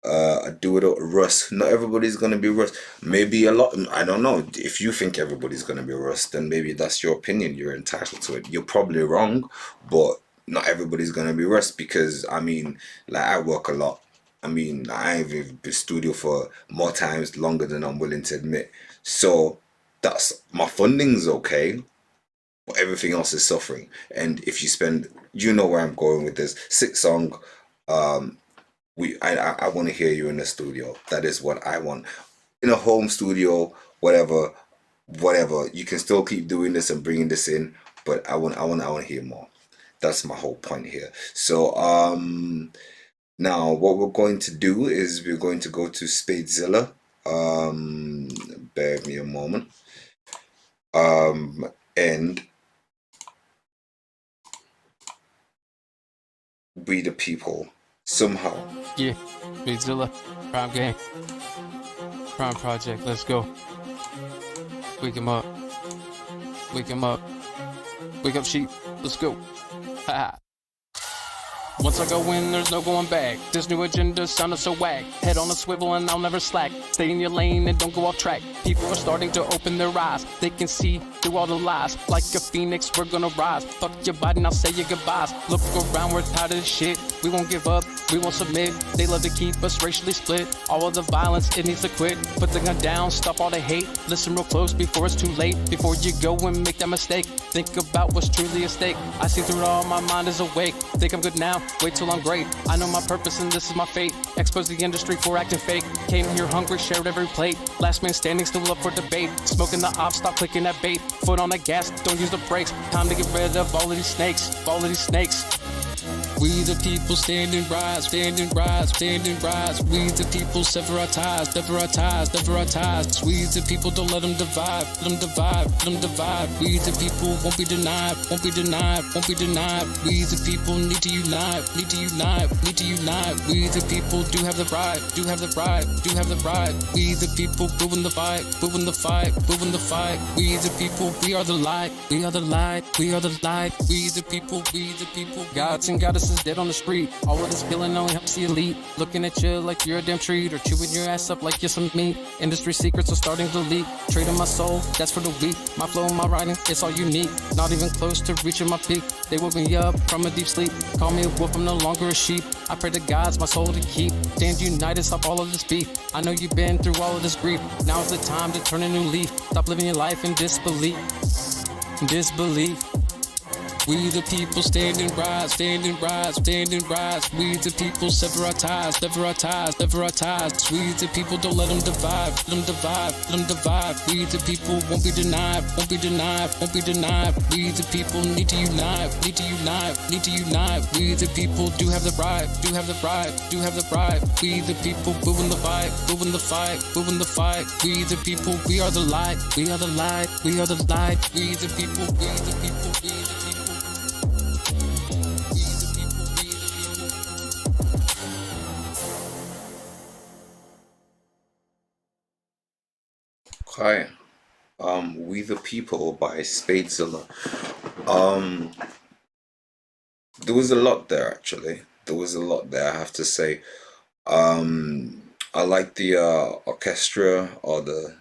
A: a do it or Russ. Not everybody's gonna be Russ. Maybe a lot. I don't know. If you think everybody's gonna be Russ, then maybe that's your opinion. You're entitled to it. You're probably wrong, but not everybody's gonna be Russ, because I mean, like, I work a lot. I mean, I've been in studio for more times longer than I'm willing to admit. So that's, my funding's okay, but everything else is suffering. And if you spend, you know where I'm going with this, 6 song, I want to hear you in the studio. That is what I want. In a home studio, whatever. You can still keep doing this and bringing this in, but I want to hear more. That's my whole point here. So now what we're going to do is we're going to go to Spadezilla. Bear with me a moment. And We the People somehow.
G: Yeah, Spadezilla, Prime Game, Prime Project, let's go. Wake him up. Wake him up. Wake up, sheep. Let's go. Ha. Once I go in, there's no going back. This new agenda sounded so whack. Head on a swivel and I'll never slack. Stay in your lane and don't go off track. People are starting to open their eyes. They can see through all the lies. Like a phoenix, we're gonna rise. Fuck your body, now say your goodbyes. Look around, we're tired of this shit. We won't give up, we won't submit. They love to keep us racially split. All of the violence, it needs to quit. Put the gun down, stop all the hate. Listen real close before it's too late. Before you go and make that mistake, think about what's truly at stake. I see through it all, my mind is awake. Think I'm good now, wait till I'm great. I know my purpose and this is my fate. Expose the industry for acting fake. Came here hungry, shared every plate. Last man standing, still up for debate. Smoking the op, stop clicking that bait. Foot on the gas, don't use the brakes. Time to get rid of all of these snakes. All of these snakes. We the people standing rise, standing rise, standing rise. We the people sever our ties, never our ties, never our ties. We the people don't let them divide, let them divide, let them divide. We the people won't be denied, won't be denied, won't be denied. We the people need to unite, need to unite, need to unite. We the people do have the right, do have the right, do have the right. We the people moving the fight, moving the fight, moving the fight. We the people, we are the light, we are the light, we are the light. We the people, we the people. Gods and goddesses dead on the street. All of this killing only helps the elite. Looking at you like you're a damn treat, or chewing your ass up like you're some meat. Industry secrets are starting to leak. Trading my soul, that's for the weak. My flow, my writing, it's all unique. Not even close to reaching my peak. They woke me up from a deep sleep. Call me a wolf, I'm no longer a sheep. I pray to God's my soul to keep. Stand united, stop all of this beef. I know you've been through all of this grief. Now's the time to turn a new leaf. Stop living your life in disbelief. Disbelief. We the people standing rise, standing rise, standing rise. We the people sever our ties, sever our ties, sever our ties. We the people don't let them divide, let them divide, let them divide. We the people won't be denied, won't be denied, won't be denied. We the people need to unite, need to unite, need to unite. We the people do have the right, do have the right, do have the right. We the people booing the fight, booing the fight, booing the fight. We the people, we are the light, we are the light, we are the light. We the people, we the people, we the people.
A: Hi, We the People by Spadezilla. Um, there was a lot there actually. There was a lot there, I have to say. I like the orchestra or the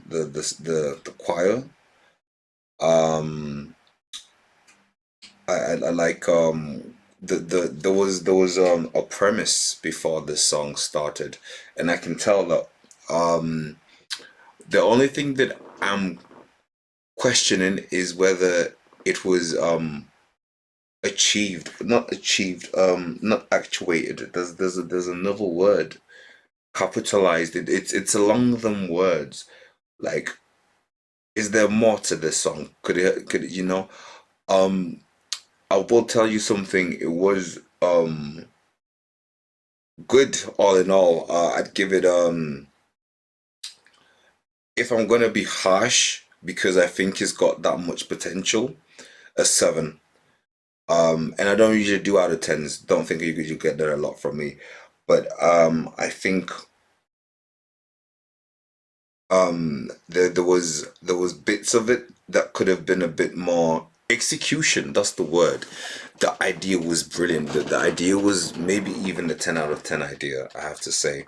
A: choir. Um, I like there was a premise before this song started, and I can tell that the only thing that I'm questioning is whether it was achieved, not achieved, not actuated. There's another word, capitalized. It's along them words. Like, is there more to this song? Could it um I will tell you something. It was good all in all. I'd give it if I'm gonna be harsh, because I think it's got that much potential, a 7. And I don't usually do out of tens. Don't think you get that a lot from me, but I think there was bits of it that could have been a bit more execution. That's the word. The idea was brilliant. The idea was maybe even a 10 out of 10 idea. I have to say.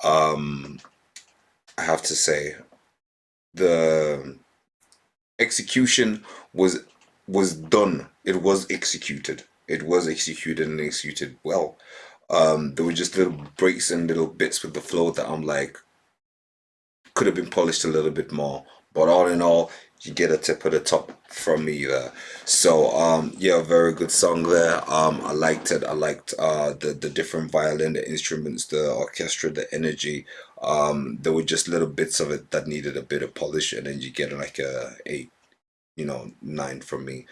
A: Um, I have to say the execution was done. It was executed. It was executed and executed well. There were just little breaks and little bits with the flow that I'm like, could have been polished a little bit more. But all in all, you get a tip of the top from me there. So yeah, very good song there. I liked it. I liked the different violin, the instruments, the orchestra, the energy. There were just little bits of it that needed a bit of polish, and then you get like a 8, 9 from me.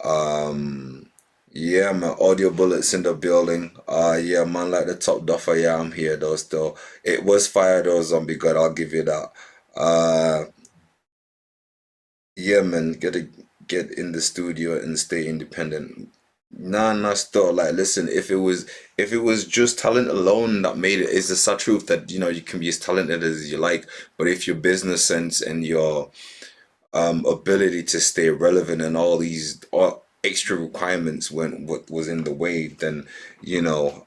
A: Um, yeah, my audio bullets in the building. Yeah, man, like the top duffer. Yeah, I'm here though. Still, it was fire though, Zombie God. I'll give you that. Uh, yeah, man, gotta get in the studio and stay independent. Nah, nah, still like listen. If it was just talent alone that made it, it's a sad truth that you can be as talented as you like, but if your business sense and your ability to stay relevant and all extra requirements when what was in the way, then you know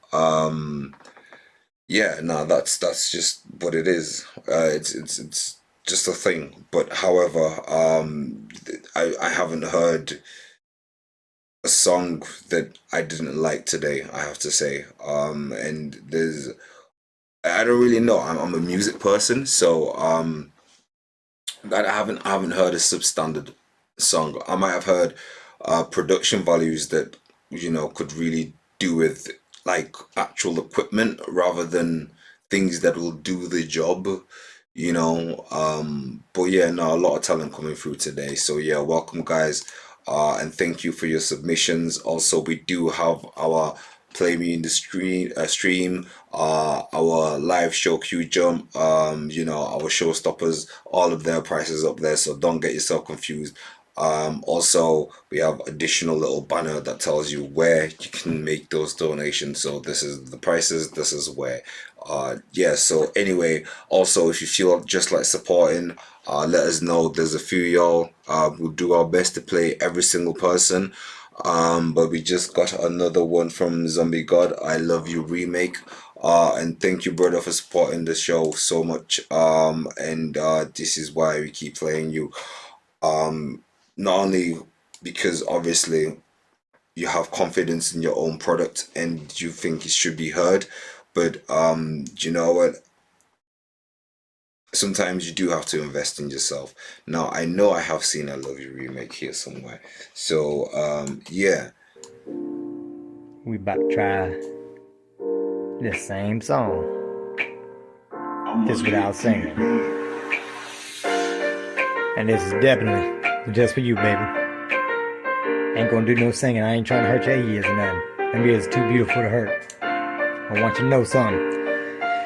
A: yeah, no, that's just what it is. It's just a thing. But however, I haven't heard a song that I didn't like today, I have to say. And I don't really know. I'm a music person, so I haven't heard a substandard song. I might have heard production values that could really do with like actual equipment rather than things that will do the job. But yeah, no, a lot of talent coming through today. So yeah, welcome guys, and thank you for your submissions. Also, we do have our Play Me in the stream, our live show Q Jump, our showstoppers, all of their prices up there, so don't get yourself confused. Also, we have additional little banner that tells you where you can make those donations. So this is the prices, this is where. Yeah, so anyway, also if you feel just like supporting, let us know. There's a few y'all. We'll do our best to play every single person. But we just got another one from Zombie God, I Love You remake. And thank you, brother, for supporting the show so much. And this is why we keep playing you. Not only because obviously you have confidence in your own product and you think it should be heard, but do you know what? sometimes you do have to invest in yourself. Now I know I have seen a Love You remake here somewhere, so yeah.
D: We about to try the same song, just without singing. And this is definitely just for you, baby. Ain't gonna do no singing. I ain't trying to hurt your ears or nothing. Them ears too beautiful to hurt. I want you to know something.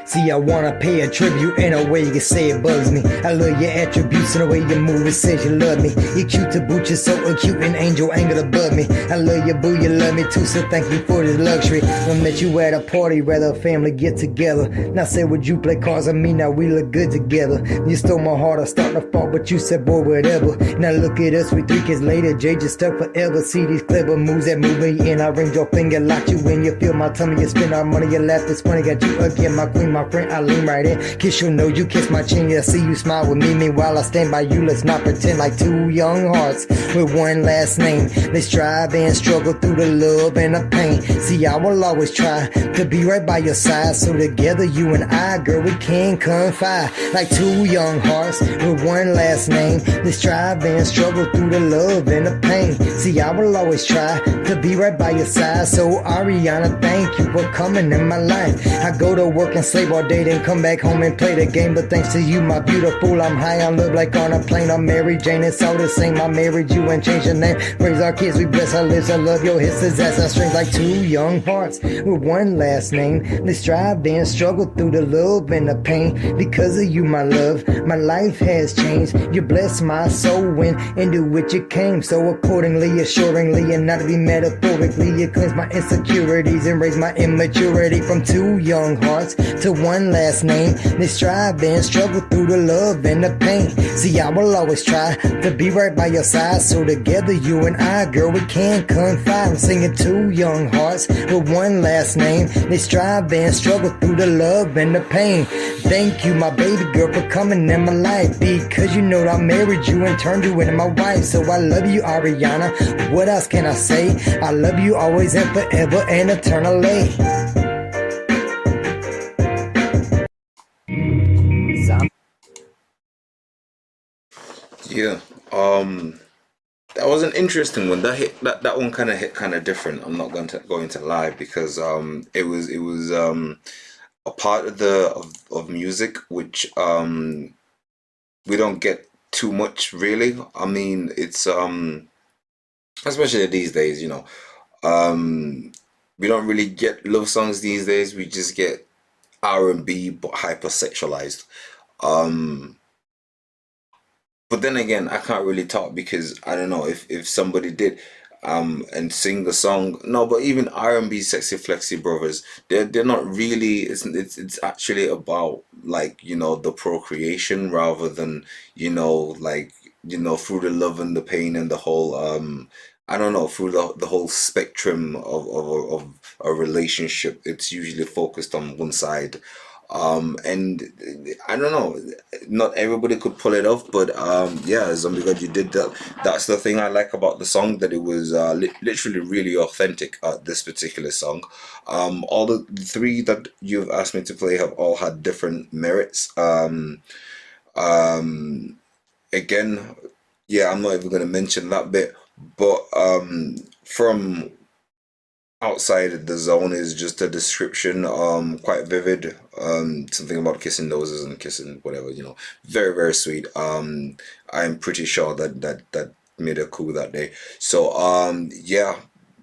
D: See, I wanna pay a tribute in a way you can say it bugs me. I love your attributes and the way you move, it says you love me. You're cute to boot, you're so acute and angel angled above me. I love you, boo, you love me too, so thank you for this luxury. I met you at a party, rather a family get together. Now say, would you play cards with me? Now we look good together. You stole my heart, I start to fall, but you said, boy, whatever. Now look at us, we 3 kids later, Jay just stuck forever. See these clever moves that move me in. I ring your finger, lock you in, you feel my tummy, you spend our money, you laugh, it's funny, got you again, my queen, my friend, I lean right in, kiss your nose, you kiss my chin, yeah, see you smile with me, meanwhile I stand by you, let's not pretend like 2 young hearts with one last name. They strive and struggle through the love and the pain. See, I will always try to be right by your side, so together you and I, girl, we can confide like 2 young hearts with one last name. They strive and struggle through the love and the pain. See, I will always try to be right by your side. So Ariana, thank you for coming in my life. I go to work and slave all day, then come back home and play the game. But thanks to you, my beautiful, I'm high on love like on a plane. I'm Mary Jane, it's all the same. I married you and changed your name. Raise our kids, we bless our lips. I love your hisses, that's our strength. Like 2 young hearts with one last name. They strive and struggle through the love and the pain. Because of you, my love, my life has changed. You bless my soul when into which it came. So accordingly, assuringly, and not to be metaphorically, you cleanse my insecurities and raise my immaturity. From 2 young hearts to one last name. They strive and struggle through the love and the pain. See, I will always try to be right by your side, so together you and I, girl, we can confide. I'm singing 2 young hearts with one last name. They strive and struggle through the love and the pain. Thank you, my baby girl, for coming in my life, because you know I married you and turned you into my wife. So I love you, Ariana. What else can I say? I love you always and forever and eternally.
A: Yeah, that was an interesting one. That hit, that one kind of hit kind of different. I'm not going to lie, because it was a part of of music which we don't get too much, really. I mean, it's especially these days, you know, we don't really get love songs these days. We just get R&B but hypersexualized. But then again, I can't really talk, because I don't know if somebody did and sing the song. No, but even R&B Sexy Flexy Brothers, they're not really, it's actually about, like, you know, the procreation, rather than, you know, like, you know, through the love and the pain and the whole I don't know, through the whole spectrum of a relationship. It's usually focused on one side. And I don't know, not everybody could pull it off, but yeah, Zombie God, you did that. That's the thing I like about the song, that it was literally really authentic. This particular song, all the 3 that you've asked me to play have all had different merits. Again, yeah, I'm not even going to mention that bit, but from outside the zone is just a description, quite vivid, something about kissing noses and kissing whatever, you know, very, very sweet. I'm pretty sure that made her cool that day. So yeah,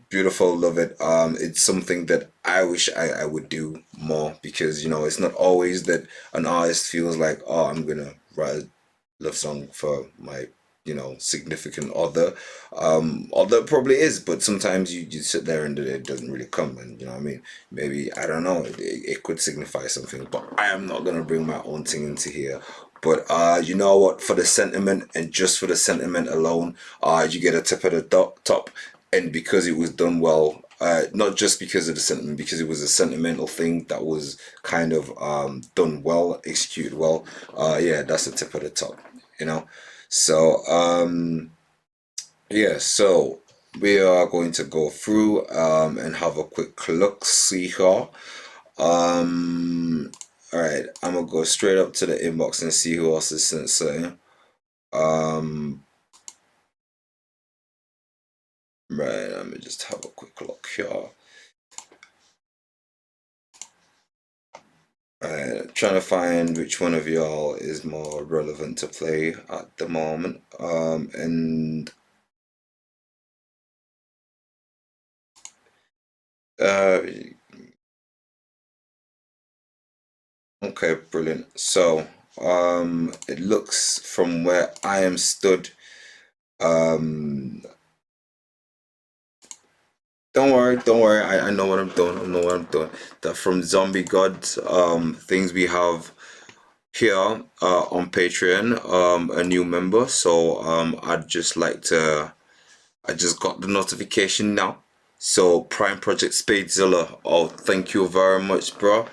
A: beautiful, love it. It's something that I wish I would do more, because, you know, it's not always that an artist feels like, oh, I'm gonna write a love song for my, you know, significant other. Although it probably is, but sometimes you sit there and it doesn't really come, and you know what I mean, maybe, I don't know, it could signify something, but I am not gonna bring my own thing into here. But you know what, for the sentiment, and just for the sentiment alone, you get a tip at the top. And because it was done well, not just because of the sentiment, because it was a sentimental thing that was kind of done well, executed well, yeah, that's the tip at the top, you know. So yeah, so we are going to go through and have a quick look see here. All right, I'm gonna go straight up to the inbox and see who else is sent something. Right, let me just have a quick look here. Trying to find which one of y'all is more relevant to play at the moment. Okay, brilliant. So it looks from where I am stood. Don't worry. I know what I'm doing. That from Zombie Gods, things we have here on Patreon, a new member. So I'd just like to. I just got the notification now. So Prime Project Spadezilla. Oh, thank you very much, bro.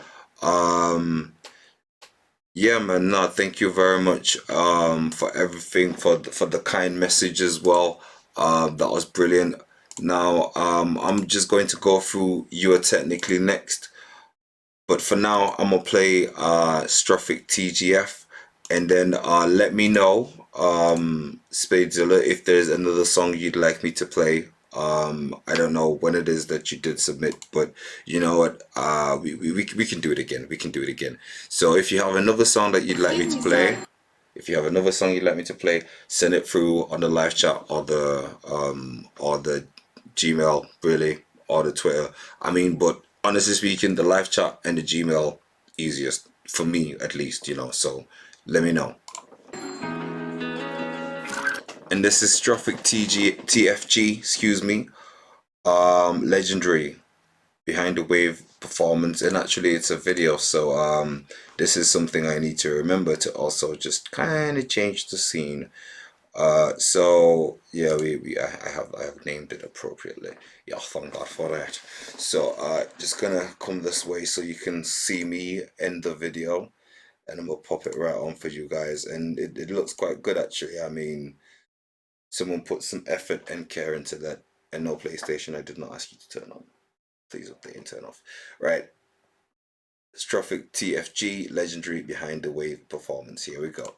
A: Yeah, man. No, thank you very much for everything, for the kind message as well. That was brilliant. Now, I'm just going to go through You Are Technically Next. But for now, I'm gonna play Strophic TGF, and then let me know, Spadezilla, if there's another song you'd like me to play. I don't know when it is that you did submit, but you know what? We can do it again. We can do it again. So if you have another song that you'd like me to play, send it through on the live chat or the Gmail, really, or the Twitter. I mean, but honestly speaking, the live chat and the Gmail easiest for me, at least, you know. So let me know. And this is Strophic TFG, excuse me. Legendary Behind the Wave performance, and actually it's a video, so this is something I need to remember to also just kind of change the scene. So yeah, I have named it appropriately. Yeah, thank God for that. So just gonna come this way so you can see me in the video, and I'm gonna pop it right on for you guys, and it looks quite good actually. I mean, someone put some effort and care into that. And no, PlayStation, I did not ask you to turn on. Please update and turn off. Right. Strophic TFG, Legendary Behind the Wave performance. Here we go.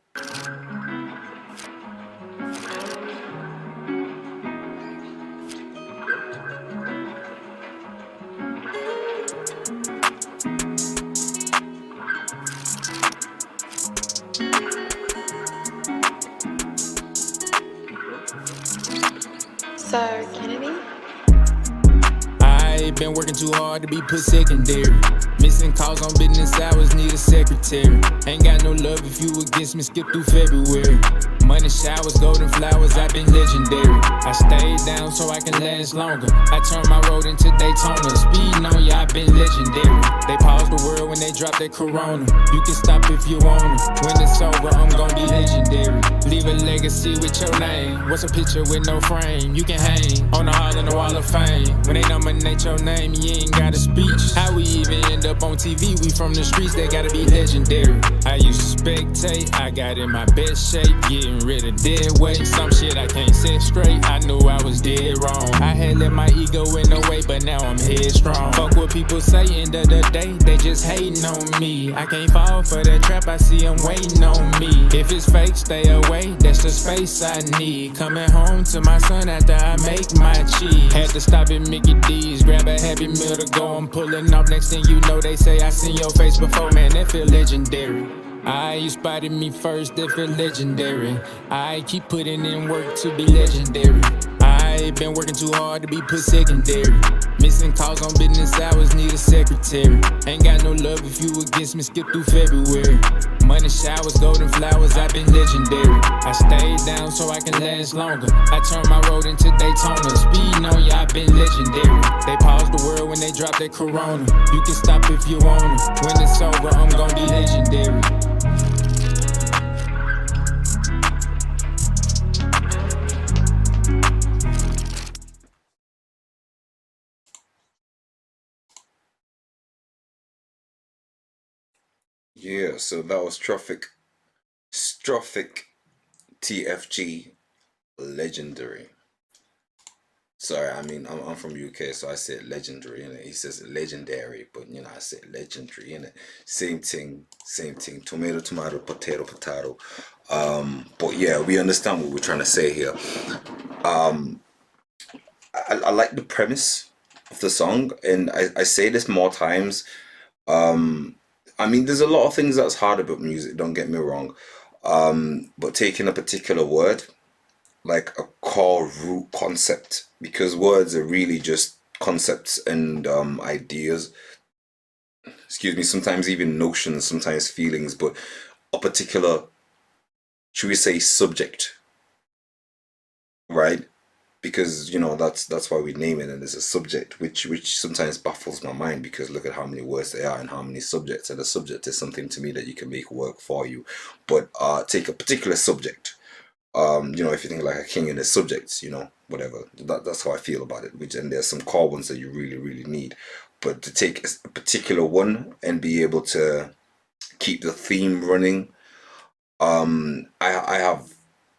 H: Sir Kennedy?
I: I been working too hard to be put secondary. Missing calls on business hours, need a secretary. Ain't got no love if you against me, skip through February. Money showers, golden flowers, I've been legendary. I stayed down so I can last longer. I turned my road into Daytona. Speeding on ya, I've been legendary. They pause the world when they drop their corona. You can stop if you want it. When it's over, I'm gonna be legendary. Leave a legacy with your name. What's a picture with no frame? You can hang on the hall in the wall of fame. When they nominate your name, you ain't got a speech. How we even end up on TV? We from the streets, they gotta be legendary. I used to spectate, I got in my best shape, getting rid of dead weight. Some shit I can't set straight, I knew I was dead wrong. I had let my ego in the way, but now I'm headstrong. Fuck what people say, end of the day, they just hating on me. I can't fall for that trap, I see them waiting on me. If it's fake, stay away, that's the space I need. Coming home to my son after I make my cheese. Had to stop at Mickey D's, grab a Happy Meal to go, I'm pulling off. Next thing you know, they say I seen your face before, man, that feel legendary. You spotted me first, that feel legendary. I keep putting in work to be legendary. I been working too hard to be put secondary. Missing calls on business hours, need a secretary. Ain't got no love if you against me, skip through February. Money showers, golden flowers, I've been legendary. I stayed down so I can last longer. I turned my road into Daytona. Speeding on ya, I've been legendary. They pause the world when they drop their corona. You can stop if you want it. When it's over, I'm gonna be legendary.
A: Yeah, so that was Strophic TFG, Legendary. Sorry, I mean I'm from UK, so I say legendary, innit? He says legendary, but I say legendary, innit? Same thing, same thing. Tomato, tomato, potato, potato. But yeah, we understand what we're trying to say here. I like the premise of the song, and I say this more times. I mean, there's a lot of things that's hard about music, don't get me wrong. But taking a particular word, like a core root concept, because words are really just concepts and ideas, excuse me, sometimes even notions, sometimes feelings, but a particular, should we say, subject, right? Because that's why we name it, and it's a subject, which sometimes baffles my mind, because look at how many words there are and how many subjects, and a subject is something to me that you can make work for you. But take a particular subject, if you think like a king and his subjects, whatever, that's how I feel about it. And there's some core ones that you really, really need, but to take a particular one and be able to keep the theme running, I have,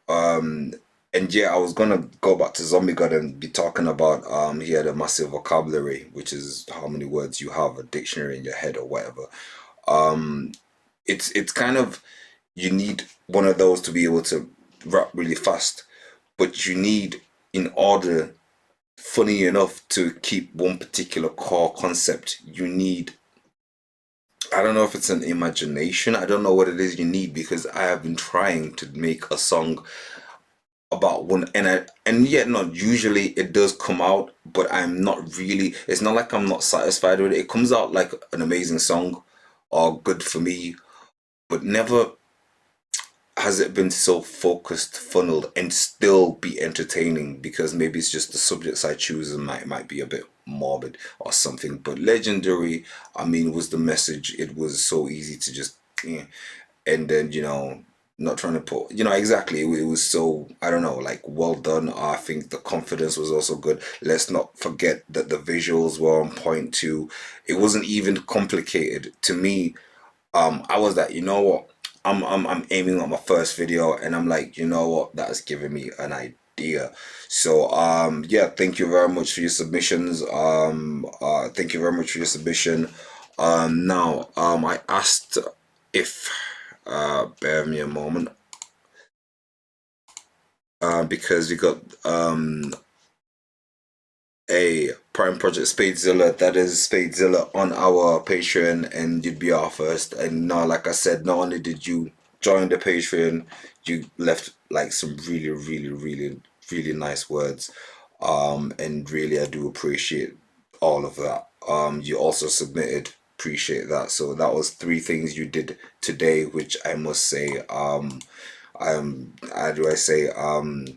A: and yeah, I was gonna go back to Zombie God and be talking about he had a massive vocabulary, which is how many words you have, a dictionary in your head or whatever. It's kind of, you need one of those to be able to rap really fast, but you need, in order, funny enough, to keep one particular core concept, you need, I don't know if it's an imagination, I don't know what it is you need, because I have been trying to make a song about one, and yet not usually it does come out, but I'm not really, it's not like I'm not satisfied with it. It comes out like an amazing song or good for me, but never has it been so focused, funneled, and still be entertaining, because maybe it's just the subjects I choose and might be a bit morbid or something. But legendary, I mean, was the message. It was so easy to just and then not trying to put, exactly, it was so, I don't know, like, well done. I think the confidence was also good. Let's not forget that the visuals were on point too. It wasn't even complicated to me. I was like, you know what, I'm aiming at my first video, and I'm like, you know what, that's giving me an idea. So yeah, thank you very much for your submissions. Thank you very much for your submission. Now I asked if bear me a moment, because we got a Prime Project Spadezilla, that is Spadezilla, on our Patreon, and you'd be our first. And now, like I said, not only did you join the Patreon, you left like some really, really, really, really nice words, and really I do appreciate all of that. You also submitted, appreciate that. So that was 3 things you did today, which I must say, how do I say,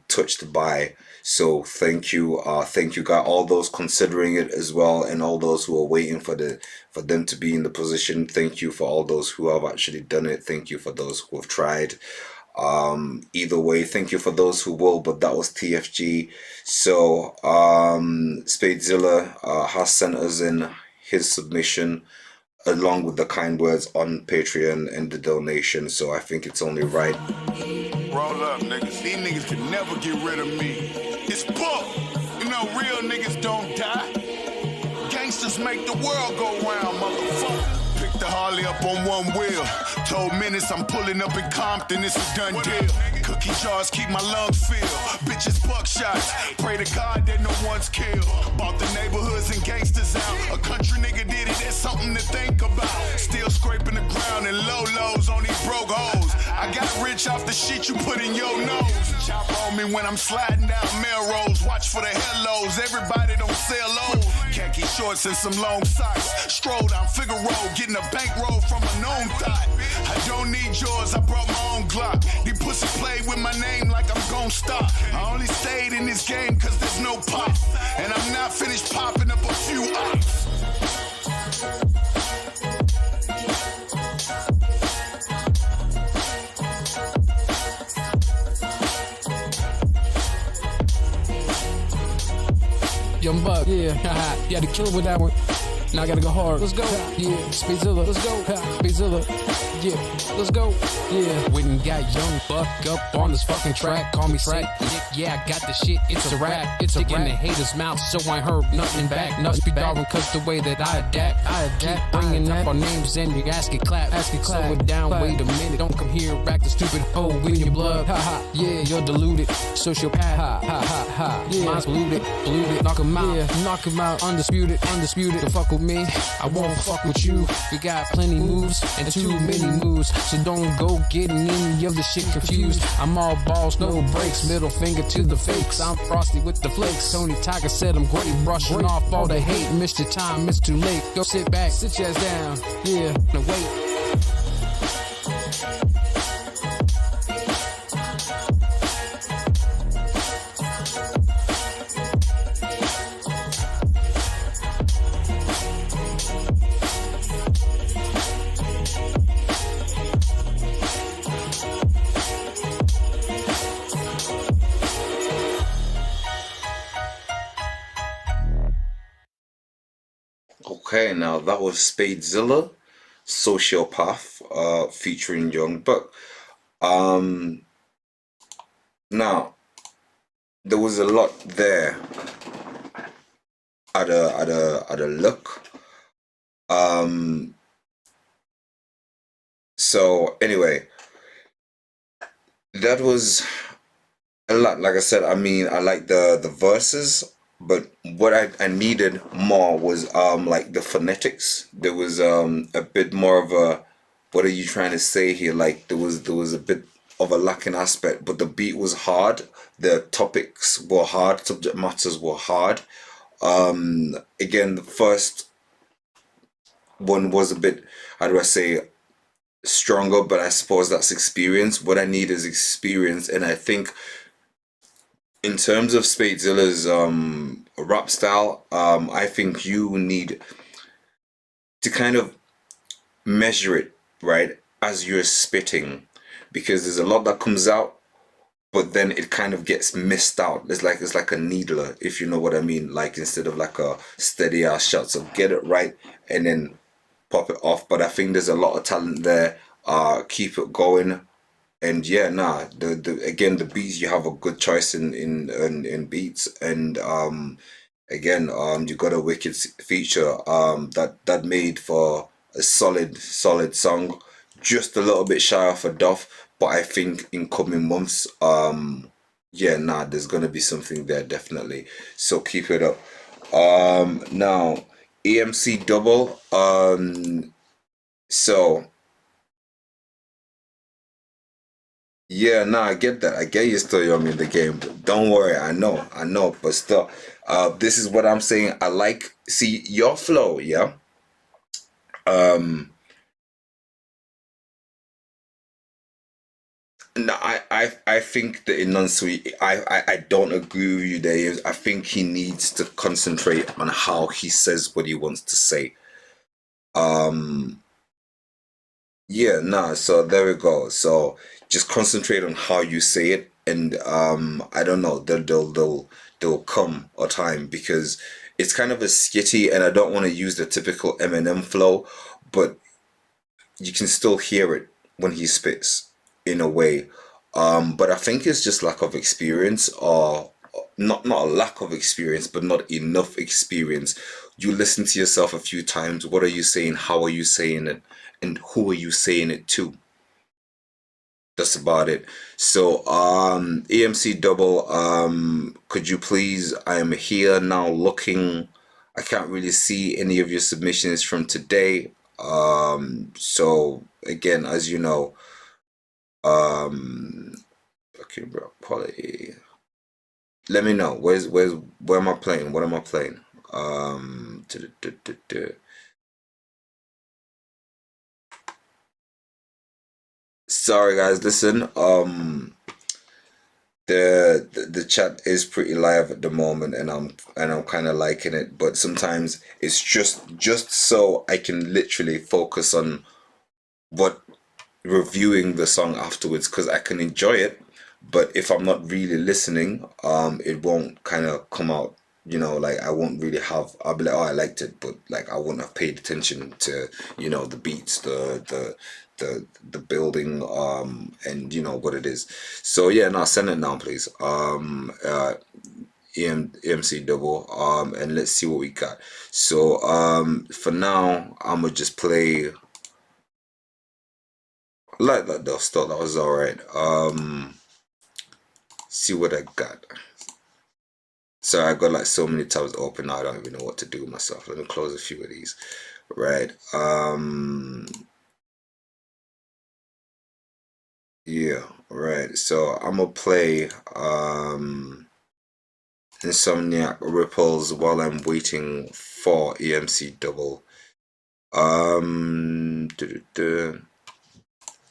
A: touched by. So thank you guys, all those considering it as well, and all those who are waiting for them to be in the position. Thank you for all those who have actually done it. Thank you for those who have tried. Either way, thank you for those who will, but that was TFG. So Spadezilla has sent us in his submission along with the kind words on Patreon and the donation, so I think it's only right.
H: Roll up, niggas. These niggas can never get rid of me. It's Buck. Real niggas don't die. Gangsters make the world go round, motherfucker. Pick the Harley up on one wheel. Told Menace I'm pulling up in Compton, it's a done deal. Cookie jars keep my lungs filled. Bitches buckshots. Pray to God that no one's killed. Bought the neighborhoods and gangsters out. A country nigga did it, that's something to think about. Still scraping the ground and low lows on these broke hoes. I got rich off the shit you put in your nose. Chop on me when I'm sliding down Melrose. Watch for the hellos, everybody don't sell low. Khaki shorts and some long socks. Stroll down Figaro, getting a bankroll from a known thought. I don't need yours, I brought my own Glock. These pussy play with my name like I'm gon' stop. I only stayed in this game cause there's no pop. And I'm not finished popping up a few ops.
I: Young Buck, yeah, you had to kill it with that one. Now I gotta go hard. Let's go. Yeah, Spadezilla. Let's go. Spadezilla.
G: Yeah, let's go. Yeah, went and got young buck up on this fucking track. Call me Saint Nick, yeah, I got the shit. It's a rap. It's a rap in the haters' mouth, so I heard nothing back. Must be Darwin, cause the way that I adapt. Keep bringing up our names and you ask it clap. Slow it down, wait a minute. Don't come here, act the stupid hoe in your blood. Ha ha, yeah, you're deluded. Sociopath, ha ha ha ha. Yeah, mine's polluted. Knock him out, yeah, knock him out. Undisputed. Don't fuck with me, I won't fuck with you. We got plenty moves and too many moves, so don't go getting any of the shit confused. I'm all balls, no breaks, middle finger to the fakes. I'm frosty with the flakes. Tony Tiger said I'm great, brushing off all the hate. Missed your time, it's too late. Go sit back, sit your ass down. Yeah, no wait.
A: Okay, now that was Spadezilla, Sociopath, featuring Young Buck. Now there was a lot there at a look. So anyway, that was a lot. Like I said, I mean, I like the verses, but what I needed more was like the phonetics. There was a bit more of a, what are you trying to say here? Like there was a bit of a lacking aspect, but the beat was hard. The topics were hard. Subject matters were hard. Again, the first one was a bit, how do I say, stronger, but I suppose that's experience. What I need is experience, and I think in terms of Spadezilla's rap style, I think you need to kind of measure it, right, as you're spitting, because there's a lot that comes out, but then it kind of gets missed out. It's like a needler, if you know what I mean. Like instead of like a steady ass shot, so get it right and then pop it off. But I think there's a lot of talent there. Keep it going. And yeah, nah, again, the beats, you have a good choice in beats, and again, you got a wicked feature that made for a solid song, just a little bit shy of a Doff, but I think in coming months, yeah, nah, there's gonna be something there definitely. So keep it up. Now EMC double, so. Yeah, nah, I get that. I get you still young in the game. But don't worry, I know. But still, this is what I'm saying. I like, see your flow, yeah. No, I think the enunciate. I don't agree with you there. I think he needs to concentrate on how he says what he wants to say. Yeah, nah. So there we go. So just concentrate on how you say it, and I don't know. They'll come a time, because it's kind of a skitty, and I don't want to use the typical Eminem flow, but you can still hear it when he spits in a way. But I think it's just lack of experience, or not a lack of experience, but not enough experience. You listen to yourself a few times. What are you saying? How are you saying it? And who are you saying it to? That's about it. So EMC double, could you please, I am here now looking. I can't really see any of your submissions from today. So again, as you know, okay, bro, quality. Let me know where am I playing? What am I playing? Sorry guys, listen, the chat is pretty live at the moment, and I'm kind of liking it, but sometimes it's just so I can literally focus on what reviewing the song afterwards, because I can enjoy it, but if I'm not really listening, it won't kind of come out, you know, like I won't really have, I'll be like, oh, I liked it, but like I wouldn't have paid attention to, you know, the beats, the the building and you know what it is. So yeah, now send it now, please. EMC double and let's see what we got. So for now I'm gonna just play. I like that though. Still, that was all right. See what I got. So I got like so many tabs open now, I don't even know what to do with myself. Let me close a few of these. Right. Yeah, right. So I'm gonna play Insomniac Ripples while I'm waiting for EMC double.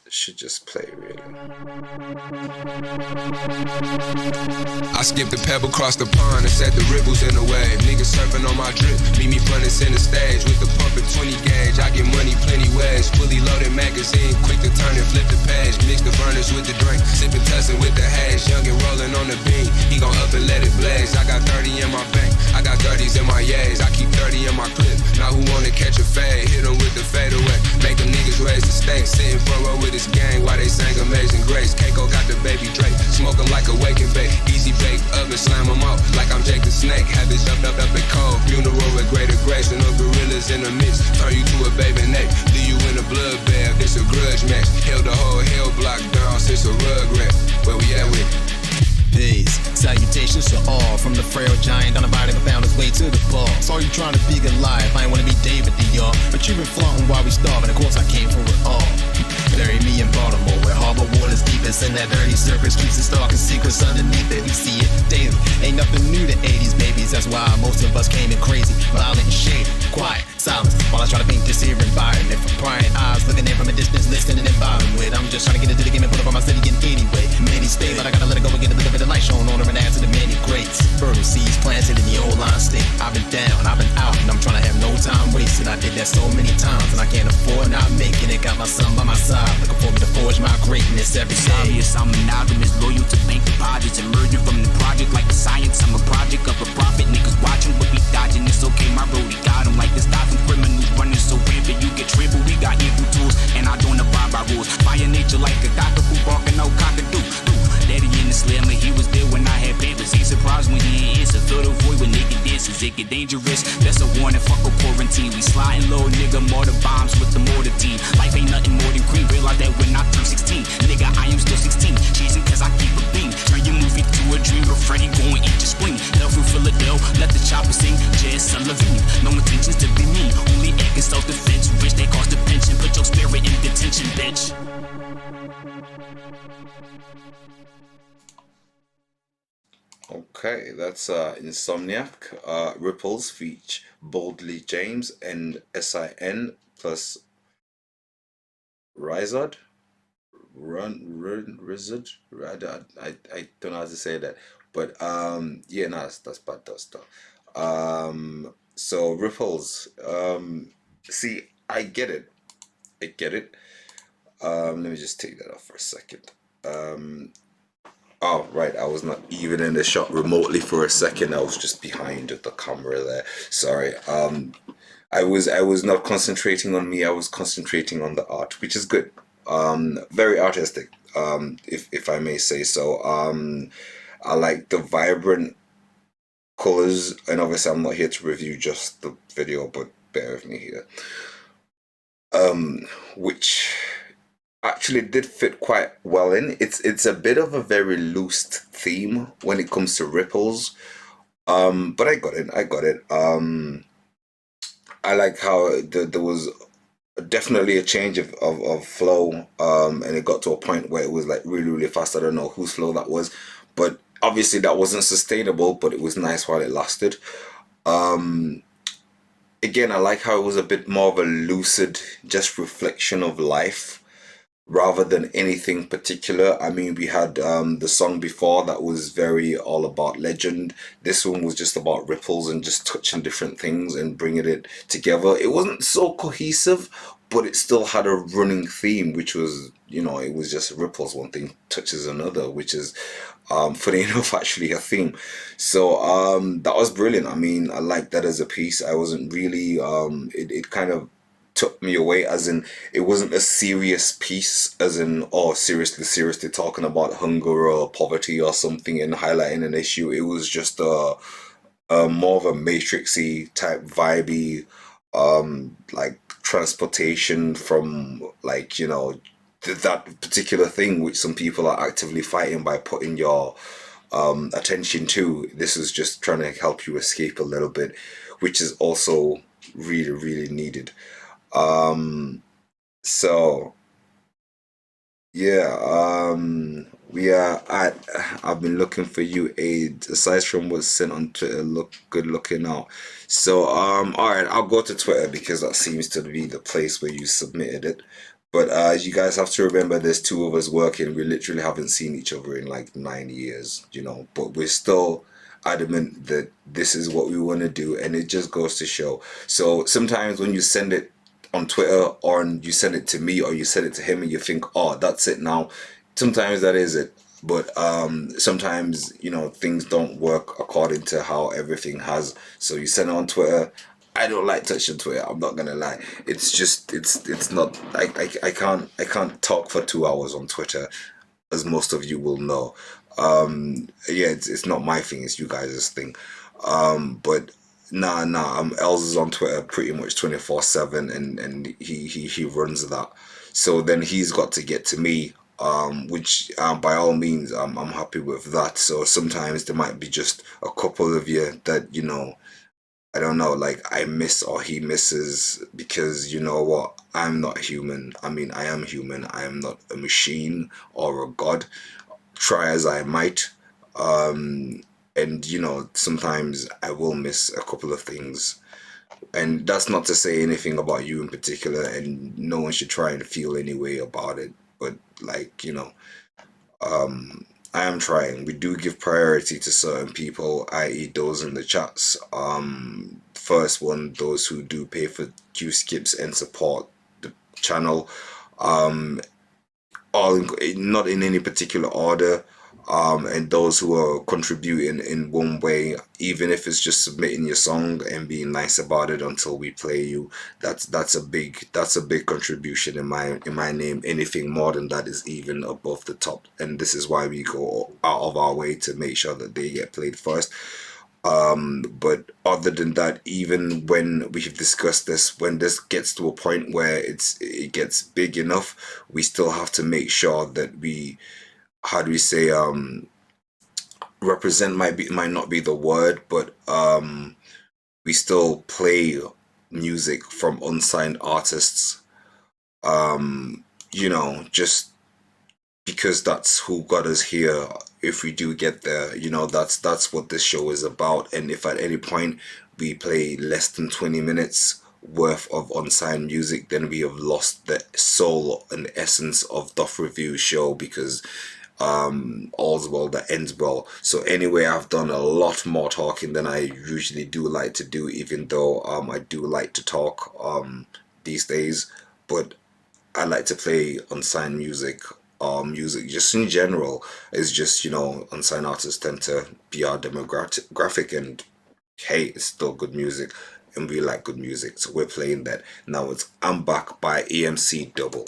A: Should just play really.
J: I skipped the pebble, crossed the pond, and set the ripples in the wave. Niggas surfing on my drip, meet me front and center stage with the pump at 20 gauge. I get money plenty ways, fully loaded magazine, quick to turn and flip the page. Mix the burners with the drink, sipping tussin' with the haze. Young and rolling on the beam, he gon' up and let it blaze. I got 30 in my bank, I got 30s in my yays. I keep 30 in my clip, now who wanna catch a fade? Hit 'em with the fadeaway, make them niggas raise the stakes. Sitting front row with his gang while they sang Amazing Grace. Keiko got the baby Drake, smoke 'em like a wake and bake. Easy bake oven, slam 'em out like I'm Jake the Snake. Habits up at cold, funeral with greater grace. And no gorillas in the mix, turn you to a baby Nate. Leave you in a blood bath, this a grudge match. Held the whole hell block down since a rugrat. Where we at with it?
K: Peace, salutations to all. From the frail giant on the body that found his way to the ball. Saw you trying to be good life, I ain't wanna be David to y'all. But you been flaunting while we starving, of course I came for it all. Bury me in Baltimore, where harbor water's deepest. And that dirty surface keeps the stalking secrets underneath it. We see it daily, ain't nothing new to 80s babies. That's why most of us came in crazy, violent and shady. Quiet, silence, while I try to paint this here environment. For prying eyes, looking in from a distance, listening and vibing with. I'm just trying to get into the game and put up on my city in anyway. Many stay, but I gotta let it go and get a little bit of light shown on her and add to the many greats. Fertile seeds planted in the old line state. I've been down, I've been out, and I'm trying to have no time wasted. I did that so many times, and I can't afford not making it. Got my son by my side, looking for me to forge my greatness every day.
L: Obvious, I'm monogamous, loyal to bank deposits, emerging from the project like a science. I'm a project of a profit. Niggas watching, but we dodging. It's okay, my roadie got 'em like this. Stopping criminals running so rampant, you get trampled. We got ample tools, and I don't abide by rules. Fire nature like a cockapoo barking, no cockadoo. Daddy in the slammer, he was there when I had papers. Ain't surprised when he ain't answer. Fill the void with naked dancers, it get dangerous. That's a warning, fuck a quarantine. We sliding low, nigga, mortar bombs with the mortar team. Life ain't nothing more than cream. Realize that when I turn 16, nigga, I am still 16. Chasing cause I keep a beam. Turn your movie to a dream, but Freddy gon' eat your spleen. Hell from Philadelphia, let the chopper sing. Jazz Sullivan, no intentions to be mean. Only acting self-defense, rich they cost a pension. Put your spirit in detention, bitch.
A: Okay, that's Insomniac Ripples feat Boldly James and SIN plus Rizard. Rizard. I don't know how to say that, but yeah, no, that's bad stuff. So Ripples, see, I get it. Let me just take that off for a second. Oh, right, I was not even in the shot remotely for a second. I was just behind the camera there. Sorry. I was not concentrating on me. I was concentrating on the art, which is good. Very artistic, if I may say so. I like the vibrant colors, and obviously I'm not here to review just the video, but bear with me here. Which actually did fit quite well in. It's a bit of a very loose theme when it comes to ripples, but I got it. I like how there was definitely a change of flow, and it got to a point where it was like really fast. I don't know whose flow that was, but obviously that wasn't sustainable, but it was nice while it lasted. Again, I like how it was a bit more of a lucid, just reflection of life rather than anything particular. I mean, we had the song before that was very all about legend. This one was just about ripples and just touching different things and bringing it together. It wasn't so cohesive, but it still had a running theme, which was, you know, it was just ripples, one thing touches another, which is funny enough actually a theme. So that was brilliant. I mean, I liked that as a piece. I wasn't really it kind of took me away, as in it wasn't a serious piece, as in, oh, seriously talking about hunger or poverty or something and highlighting an issue. It was just a more of a matrixy type vibey, like transportation from, like, you know, that particular thing which some people are actively fighting by putting your attention to. This is just trying to help you escape a little bit, which is also really needed. So yeah, we are at, I've been looking for you, Aid, aside from what's sent on Twitter. Look good looking out. So all right, I'll go to Twitter because that seems to be the place where you submitted it. But you guys have to remember, there's two of us working. We literally haven't seen each other in like 9 years, you know, but we're still adamant that this is what we want to do, and it just goes to show. So sometimes when you send it on Twitter, or you send it to me, or you send it to him, and you think, oh, that's it now, sometimes that is it. But sometimes, you know, things don't work according to how everything has. So you send it on Twitter. I don't like touching Twitter, I'm not gonna lie. It's just, it's not, I can't talk for 2 hours on Twitter, as most of you will know. Yeah, it's not my thing, it's you guys' thing. But nah, Els is on Twitter pretty much 24/7, and he runs that. So then he's got to get to me, which by all means I'm happy with that. So sometimes there might be just a couple of you that, you know, I don't know, like I miss or he misses, because you know what, I'm not human. I mean, I am human, I am not a machine or a god, try as I might. And you know, sometimes I will miss a couple of things, and that's not to say anything about you in particular, and no one should try and feel any way about it. But like, you know, I am trying. We do give priority to certain people, i.e. those in the chats. First one, those who do pay for Q skips and support the channel. All not in any particular order. And those who are contributing in one way, even if it's just submitting your song and being nice about it until we play you, that's a big contribution in my name. Anything more than that is even above the top, and this is why we go out of our way to make sure that they get played first. But other than that, even when we've discussed this, when this gets to a point where it gets big enough, we still have to make sure that we, how do we say, represent might not be the word, but we still play music from unsigned artists, you know, just because that's who got us here. If we do get there, you know, that's what this show is about. And if at any point we play less than 20 minutes worth of unsigned music, then we have lost the soul and essence of Doff Re-Viewz show, because all's well that ends well. So anyway, I've done a lot more talking than I usually do like to do, even though I do like to talk these days, but I like to play unsigned music. Music just in general is just, you know, unsigned artists tend to be our demographic, and hey, it's still good music and we like good music, so we're playing that. Now it's I'm Back by EMC Double.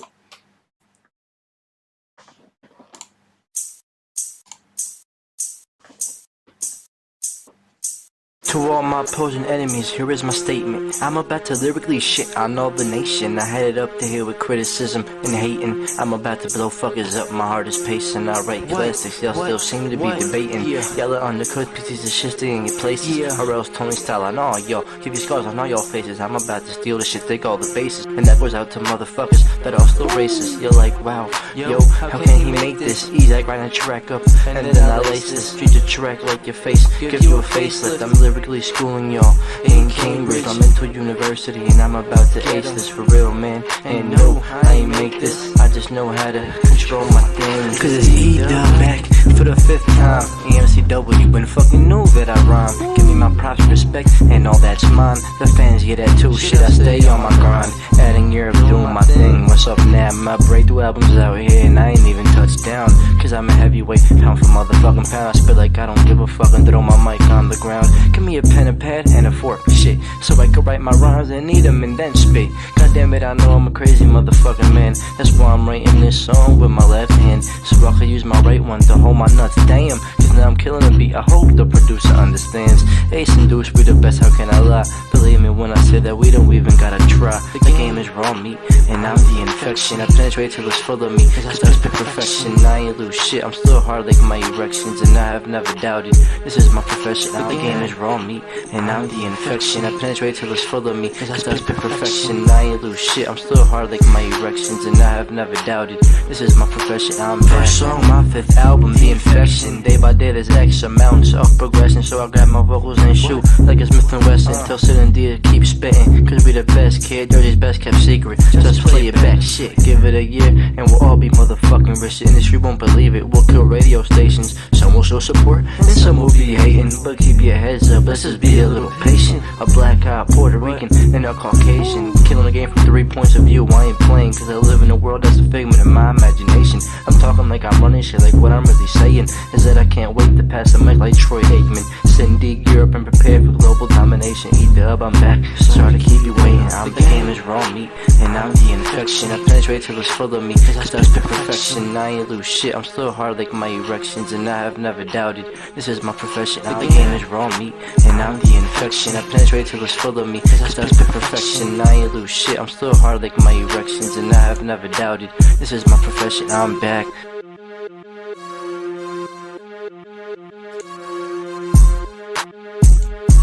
M: To all my opposing enemies, here is my statement. I'm about to lyrically shit on all the nation. I headed up to here with criticism and hating. I'm about to blow fuckers up, my heart is pacing. I write classics, y'all still seem to be debating. Y'all are undercut pieces of shit staying in places. Or else Tony style on all y'all. Keep your scars on all y'all faces. I'm about to steal the shit, take all the bases. And that goes out to motherfuckers that are still racist. You're like, wow, yo, how can he make this? Easy, I grind a track up, and then I lace this. Treat the track like your face, give you a facelift. I'm lyrically schooling y'all in Cambridge. I'm into university and I'm about to ace this for real, man. And no, I ain't make this, I just know how to control my things. Cause it's E-Dub back for the 5th time. EMCW, when fucking knew that I rhyme. Give me my props, respect, and all that's mine. The fans get that too, shit, I stay on my grind. Adding Europe, doing my thing. What's up now? My breakthrough albums out here, and I ain't even touched down. Cause I'm a heavyweight, pound for motherfucking pound. I spit like I don't give a fuck and throw my mic on the ground. Give me a pen and pad and a fork, shit, so I can write my rhymes and eat them and then spit. God damn it, I know I'm a crazy motherfucking man. That's why I'm writing this song with my left hand, so I can use my right one to hold my nuts. Damn, cause now I'm killing the beat. I hope the producer understands. Ace and Deuce, we the best, how can I lie? Believe me when I say that we don't even gotta try. The game is raw meat, and I'm the infection. I penetrate till it's full of me, cause I spit perfection. I ain't lose shit, I'm still hard like my erections, and I have never doubted this is my profession. The game is raw meat, and I'm the infection. I penetrate till it's full of me, cause I spit perfection. I ain't lose shit, I'm still hard like my erections, and I have never doubted this is my profession. I'm back. First song, my 5th album, The Infection. Day by day there's X amounts of progression, so I grab my vocals and shoot like it's Smith & Wesson. Tell Sid and D to keep spitting, cause we the best, kid. Jersey's best kept secret. Just play it back, shit. Give it a year and we'll all be motherfucking rich. The industry won't believe it, we'll kill radio stations. Some will show support and some will be hating, but keep your heads up, let's just be a little patient. A black eye, Puerto Rican, and a Caucasian, killing the game from 3 points of view. I ain't playing, cause I live in a world that's a figment of my imagination. I'm talking like I'm running shit, like what I'm really saying is that I can't wait to pass the mic like Troy Aikman. Send D gear up and prepare for global domination. E-dub, I'm back, sorry to keep you waiting. The game is raw meat, and I'm the infection. I penetrate till it's full of me, cause I spit perfection. I ain't lose shit, I'm still hard like my erections, and I have never doubted this is my profession. The game is raw meat, and I'm the infection. I penetrate till it's full of me, cause I spit perfection. I ain't lose shit, I'm still hard like my erections, and I have never doubted this is my profession. I'm back.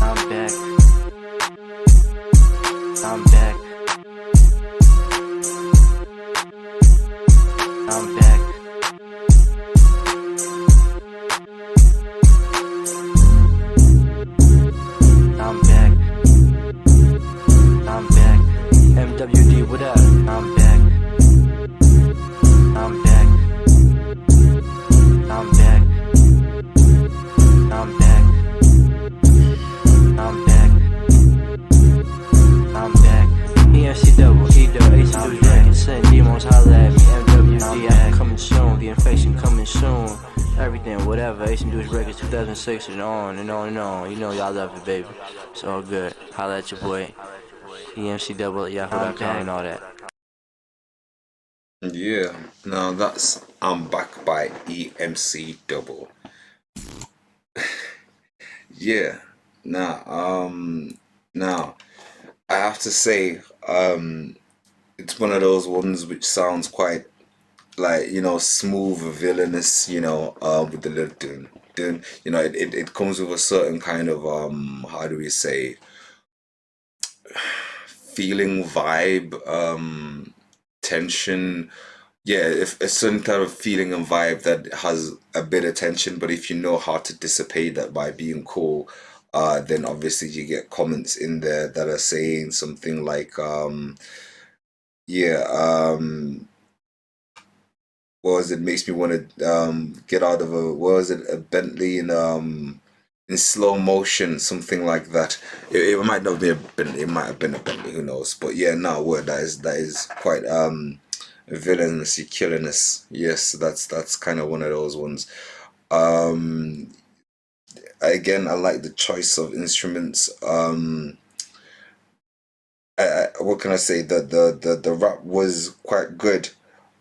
M: I'm back. I'm back. I'm back. I'm back. I'm back. MWD, what up? I'm back. I'm back. I'm back. I'm back. I'm back. I'm back. EMCW, E-Dub, Ace and Deuce Records, Send Demons, holla at me. MWD, I'm coming soon. The Infection coming soon. Everything, whatever. Ace and Deuce Records 2006 and on and on and on. You know y'all love it, baby. It's all good. Holla at your boy. EMCW, Yahoo.com and all that.
A: Yeah, now that's I'm Back by EMC Double. Yeah, now I have to say, it's one of those ones which sounds quite like, smooth, villainous, with the little dun dun. It comes with a certain kind of how do we say, feeling, vibe, tension. Yeah, if a certain type of feeling and vibe that has a bit of tension, but if you know how to dissipate that by being cool, then obviously you get comments in there that are saying something like, yeah, what was it? Makes me want to get out of a Bentley in slow motion, something like that. It might not be a Bentley, it might have been a Bentley, who knows? But yeah, no, word that is quite villainous, killiness. Yes, that's kind of one of those ones. Again, I like the choice of instruments. What can I say? The rap was quite good.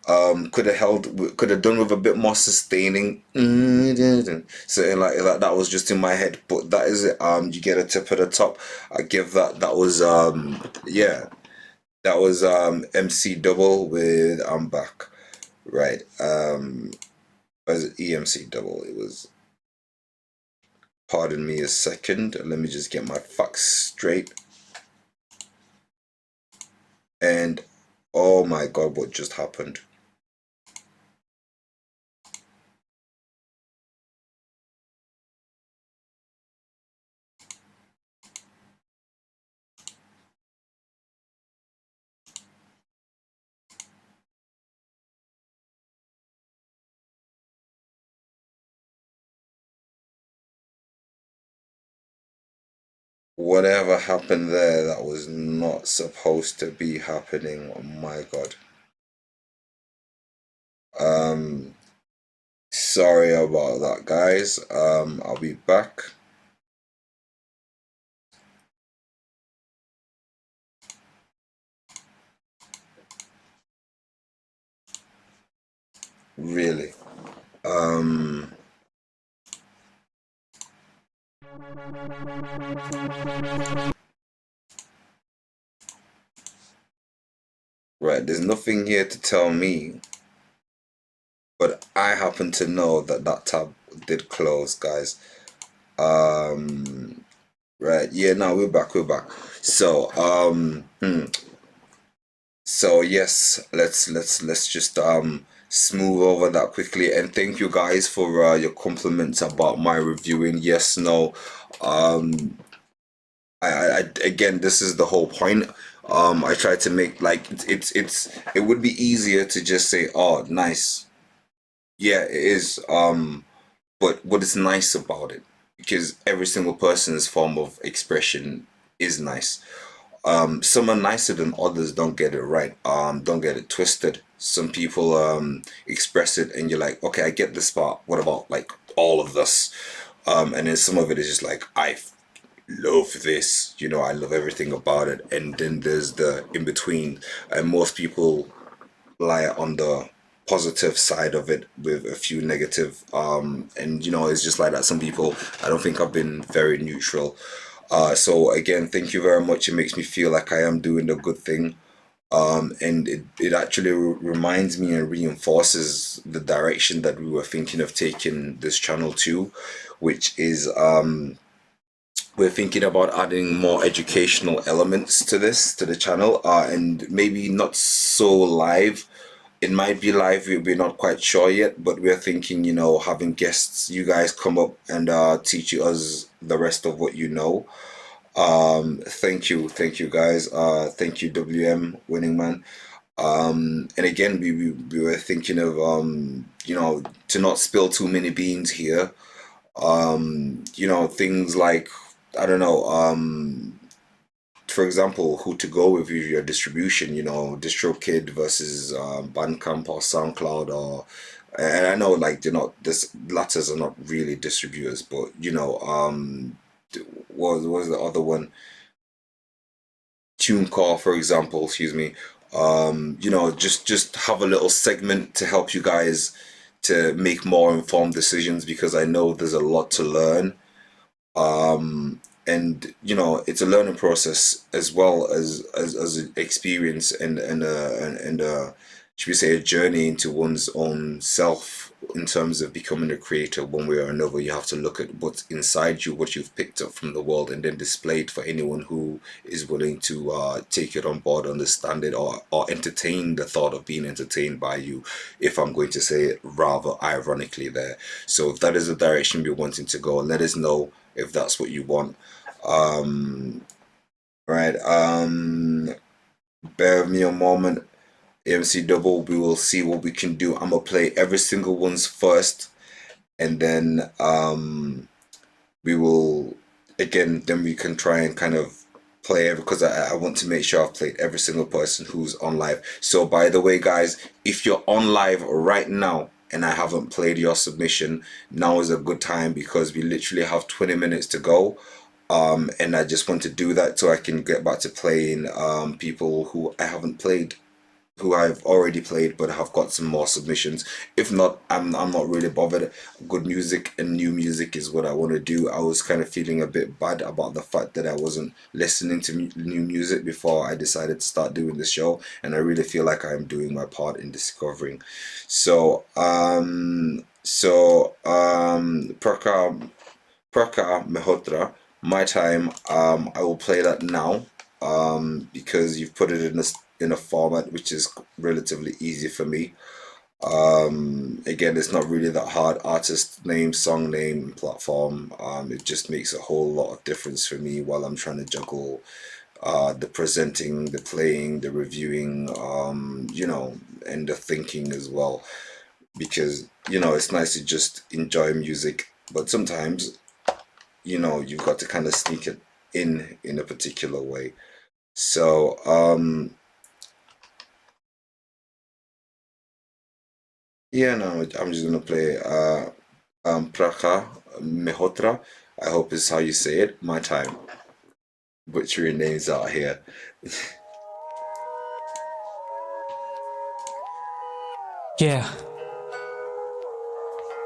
A: Could have done with a bit more sustaining. Something like that was just in my head, but that is it. You get a tip at the top. I give that. That was yeah. That was MC Double with I'm Back. Right. Was it EMC Double? It was. Pardon me a second. Let me just get my facts straight. And oh my god, what just happened? Whatever happened there, that was not supposed to be happening. Oh my god. Sorry about that, guys. I'll be back. Really. Right, there's nothing here to tell me, but I happen to know that that tab did close, guys. Right, yeah, no, we're back. So, so yes, let's just smooth over that quickly, and thank you guys for your compliments about my reviewing. Yes, no, I again, this is the whole point. I try to make like it would be easier to just say, oh, nice. Yeah, it is. But what is nice about it? Because every single person's form of expression is nice. Some are nicer than others. Don't get it right. Don't get it twisted. Some people express it, and you're like, okay, I get this part. What about like all of this? And then some of it is just like, I love this. You know, I love everything about it. And then there's the in between, and most people lie on the positive side of it with a few negative, and you know, it's just like that. Some people, I don't think I've been very neutral. So again, thank you very much. It makes me feel like I am doing the good thing. And it actually reminds me and reinforces the direction that we were thinking of taking this channel to, which is we're thinking about adding more educational elements to the channel, and maybe not so live. It might be live, we're not quite sure yet, but we're thinking, you know, having guests, you guys come up and teach us the rest of what you know. Thank you guys. Thank you, WM Winning Man. And again, we were thinking of you know, to not spill too many beans here. You know, things like, I don't know, for example, who to go with your distribution, you know, DistroKid versus Bandcamp or SoundCloud, or, and I know like they're not, this latters are not really distributors, but you know, what was the other one? TuneCore, for example, excuse me. You know, just have a little segment to help you guys to make more informed decisions, because I know there's a lot to learn. And you know, it's a learning process as well as an experience, and should we say, a journey into one's own self in terms of becoming a creator. One way or another, you have to look at what's inside you, what you've picked up from the world, and then display it for anyone who is willing to take it on board, understand it, or entertain the thought of being entertained by you, if I'm going to say it rather ironically there. So if that is the direction we're wanting to go, let us know if that's what you want. Right, bear with me a moment. AMC Double, we will see what we can do. I'm gonna play every single one's first, and then we will, again, then we can try and kind of play it, because I want to make sure I've played every single person who's on live. So by the way, guys, if you're on live right now and I haven't played your submission, now is a good time, because we literally have 20 minutes to go. And I just want to do that so I can get back to playing people who I haven't played, who I've already played but have got some more submissions. If not, I'm not really bothered. Good music and new music is what I want to do. I was kind of feeling a bit bad about the fact that I wasn't listening to new music before I decided to start doing the show, and I really feel like I'm doing my part in discovering. So Praka Mehotra, My Time, I will play that now, because you've put it in a format which is relatively easy for me. Again, it's not really that hard. Artist name, song name, platform. It just makes a whole lot of difference for me while I'm trying to juggle the presenting, the playing, the reviewing, you know, and the thinking as well. Because, you know, it's nice to just enjoy music, but sometimes, you know, you've got to kind of sneak it in a particular way. So yeah, no, I'm just gonna play Praka Mehotra. I hope is how you say it. My time. Butchering names out here.
N: Yeah,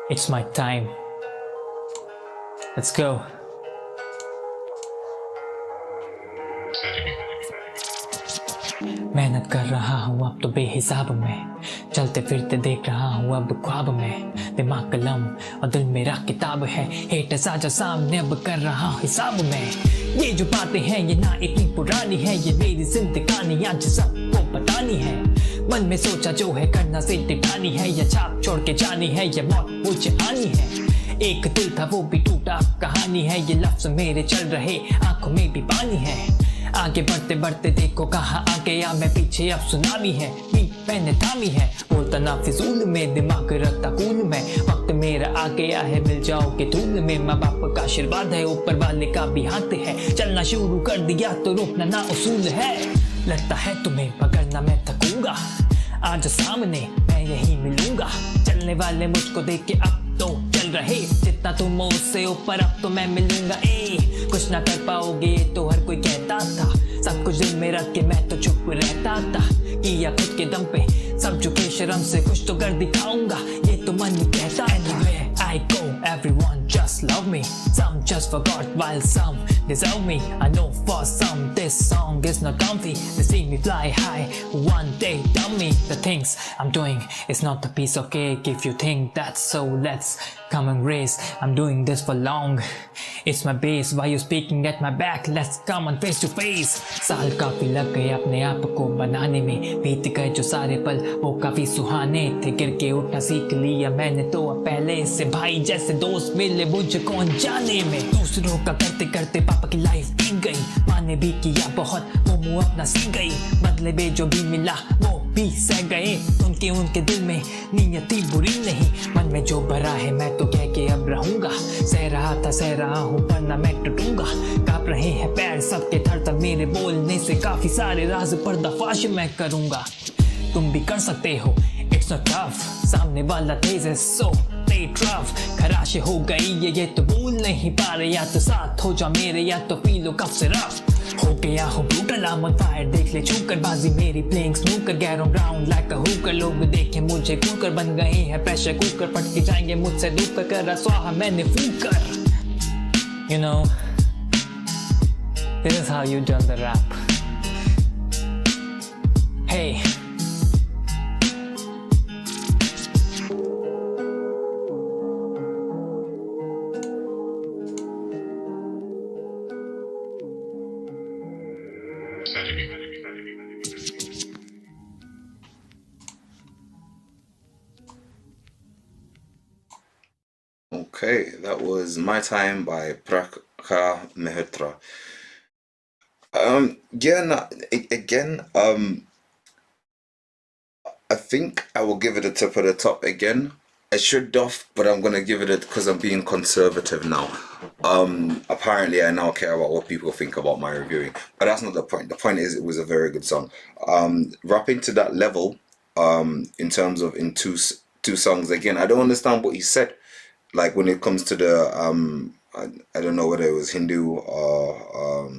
N: it's my time. Let's go. मेहनत कर रहा हूँ अब तो बेहिसाब में, चलते फिरते देख रहा हूँ अब ख्वाब में, दिमाग कलम और दिल मेरा किताब है, हेट साजा सामने अब कर रहा हूँ हिसाब में। ये जो बातें हैं ये ना इतनी पुरानी है, ये मेरी जिंदगानी आज सबको बतानी है। मन में सोचा जो है करना से टिटानी है, या छाप छोड़ के जानी है, या मौत मुझे आनी है। एक दिल था वो भी टूटा कहानी है, ये लफ्ज मेरे चल रहे आंखों में भी पानी है। आगे बढ़ते बढ़ते देखो कहाँ आ गया मैं, पीछे अब सुनामी है, मैंने थामी है। बोलता ना फिजूल में, दिमाग रखता कूल में, वक्त मेरा आ गया है, मिल जाओगे धूल में। माँ बाप का आशीर्वाद है, ऊपर वाले का भी हाथ है, चलना शुरू कर दिया तो रोकना ना उसूल है। लगता है तुम्हें मगर ना मैं थकूंगा, आज सामने मैं यही मिलूंगा। चलने वाले मुझको देख के अब तो चल रहे, जितना तुम उससे ऊपर अब तो मैं मिलूंगा। कुछ ना कर पाओगे तो हर कोई कहता था, सब कुछ दिल में रख के मैं तो चुप रहता था। किया खुद के दम पे सब झुके शर्म से, कुछ तो कर दिखाऊंगा ये तो मन ही कहता है। Anywhere I go everyone just love me, some just forgot while some deserve me. I know for some this song is not comfy, they see me fly high one day dumb me. The things I'm doing is not a piece of cake, if you think that's so let's come and race. I'm doing this for long, it's my base, why you speaking at my back, let's come on face to face. साल काफी लग गए अपने आप को बनाने में, बीत गए जो सारे पल वो काफी सुहाने थे। गिर के उठना सीख लिया मैंने तो पहले से, भाई जैसे दोस्त मिले मुझे कौन जाने में। दूसरों का करते करते पापा की लाइफ बीत गई, माँ ने भी किया बहुत वो मुँह अपना सीख गई। बदले में जो भी मिला वो भी सह गए, उनके दिल में नीयती बुरी नहीं। मन में जो भरा है मैं तो कह के अब रहूंगा, सह रहा हूँ वरना मैं टूटूंगा। कांप रहे हैं पैर सबके थर थर, मेरे बोलने से काफी सारे राज पर्दाफाश मैं करूंगा। तुम भी कर सकते हो, इट्स नॉट टफ, सामने वाला तेज है सो stay tough। खराशे हो गई ये तो भूल नहीं पा रहे, या तो साथ हो जा मेरे या तो पी लो कफ से रफ। हो गया हो ब्रूटल I'm on fire, देख ले छूकर बाजी मेरी प्लेइंग स्नूकर, गैर on ground like a Hooker. लोग देखे मुझे कूकर, बन गए हैं प्रेशर कुकर, पट के जाएंगे मुझसे दूर कर, करा स्वाहा मैंने फूकर। You know, this is how you done the rap. Hey.
A: Okay, that was My Time by Praka Mehotra. Yeah, no, again, I think I will give it a tip of the top again. I should Doff, but I'm gonna give it a, because I'm being conservative now. Apparently I now care about what people think about my reviewing, but that's not the point. The point is it was a very good song. Rapping to that level, in terms of in two songs, again, I don't understand what he said. Like when it comes to the I don't know whether it was Hindu or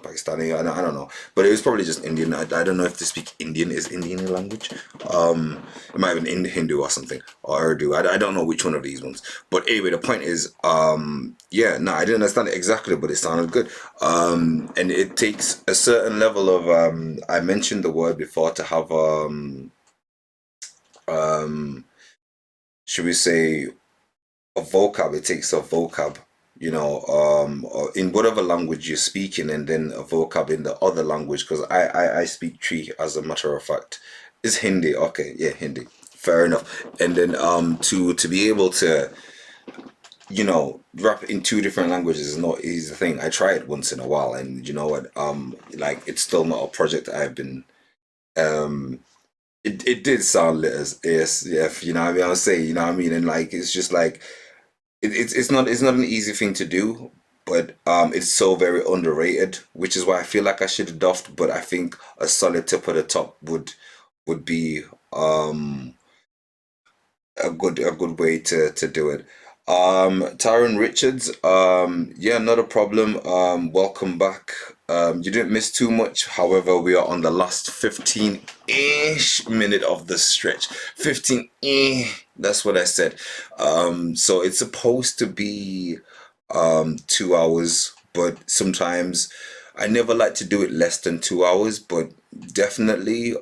A: Pakistani, I don't know, but it was probably just Indian. I don't know if they speak Indian. Is Indian a language? It might have been Hindu or something, or Urdu. I don't know which one of these ones, but anyway, the point is, yeah, no, I didn't understand it exactly, but it sounded good. And it takes a certain level of I mentioned the word before, to have should we say a vocab. It takes a vocab, you know, in whatever language you're speaking, and then a vocab in the other language, because I speak Tree, as a matter of fact. It's Hindi. Okay, yeah, Hindi. Fair enough. And then to be able to, you know, rap in two different languages is not easy thing. I try it once in a while, and you know what, like, it's still not a project I've been it did sound lit as ASF, you know what I mean? I was saying, you know what I mean? And like, it's just like, it's not an easy thing to do, but it's so very underrated, which is why I feel like I should have doffed. But I think a solid tip at the top would be a good way to do it. Tyron Richards, yeah, not a problem. Welcome back. You didn't miss too much. However, we are on the last 15-ish minute of the stretch. 15, that's what I said. So it's supposed to be 2 hours, but sometimes I never like to do it less than 2 hours, but definitely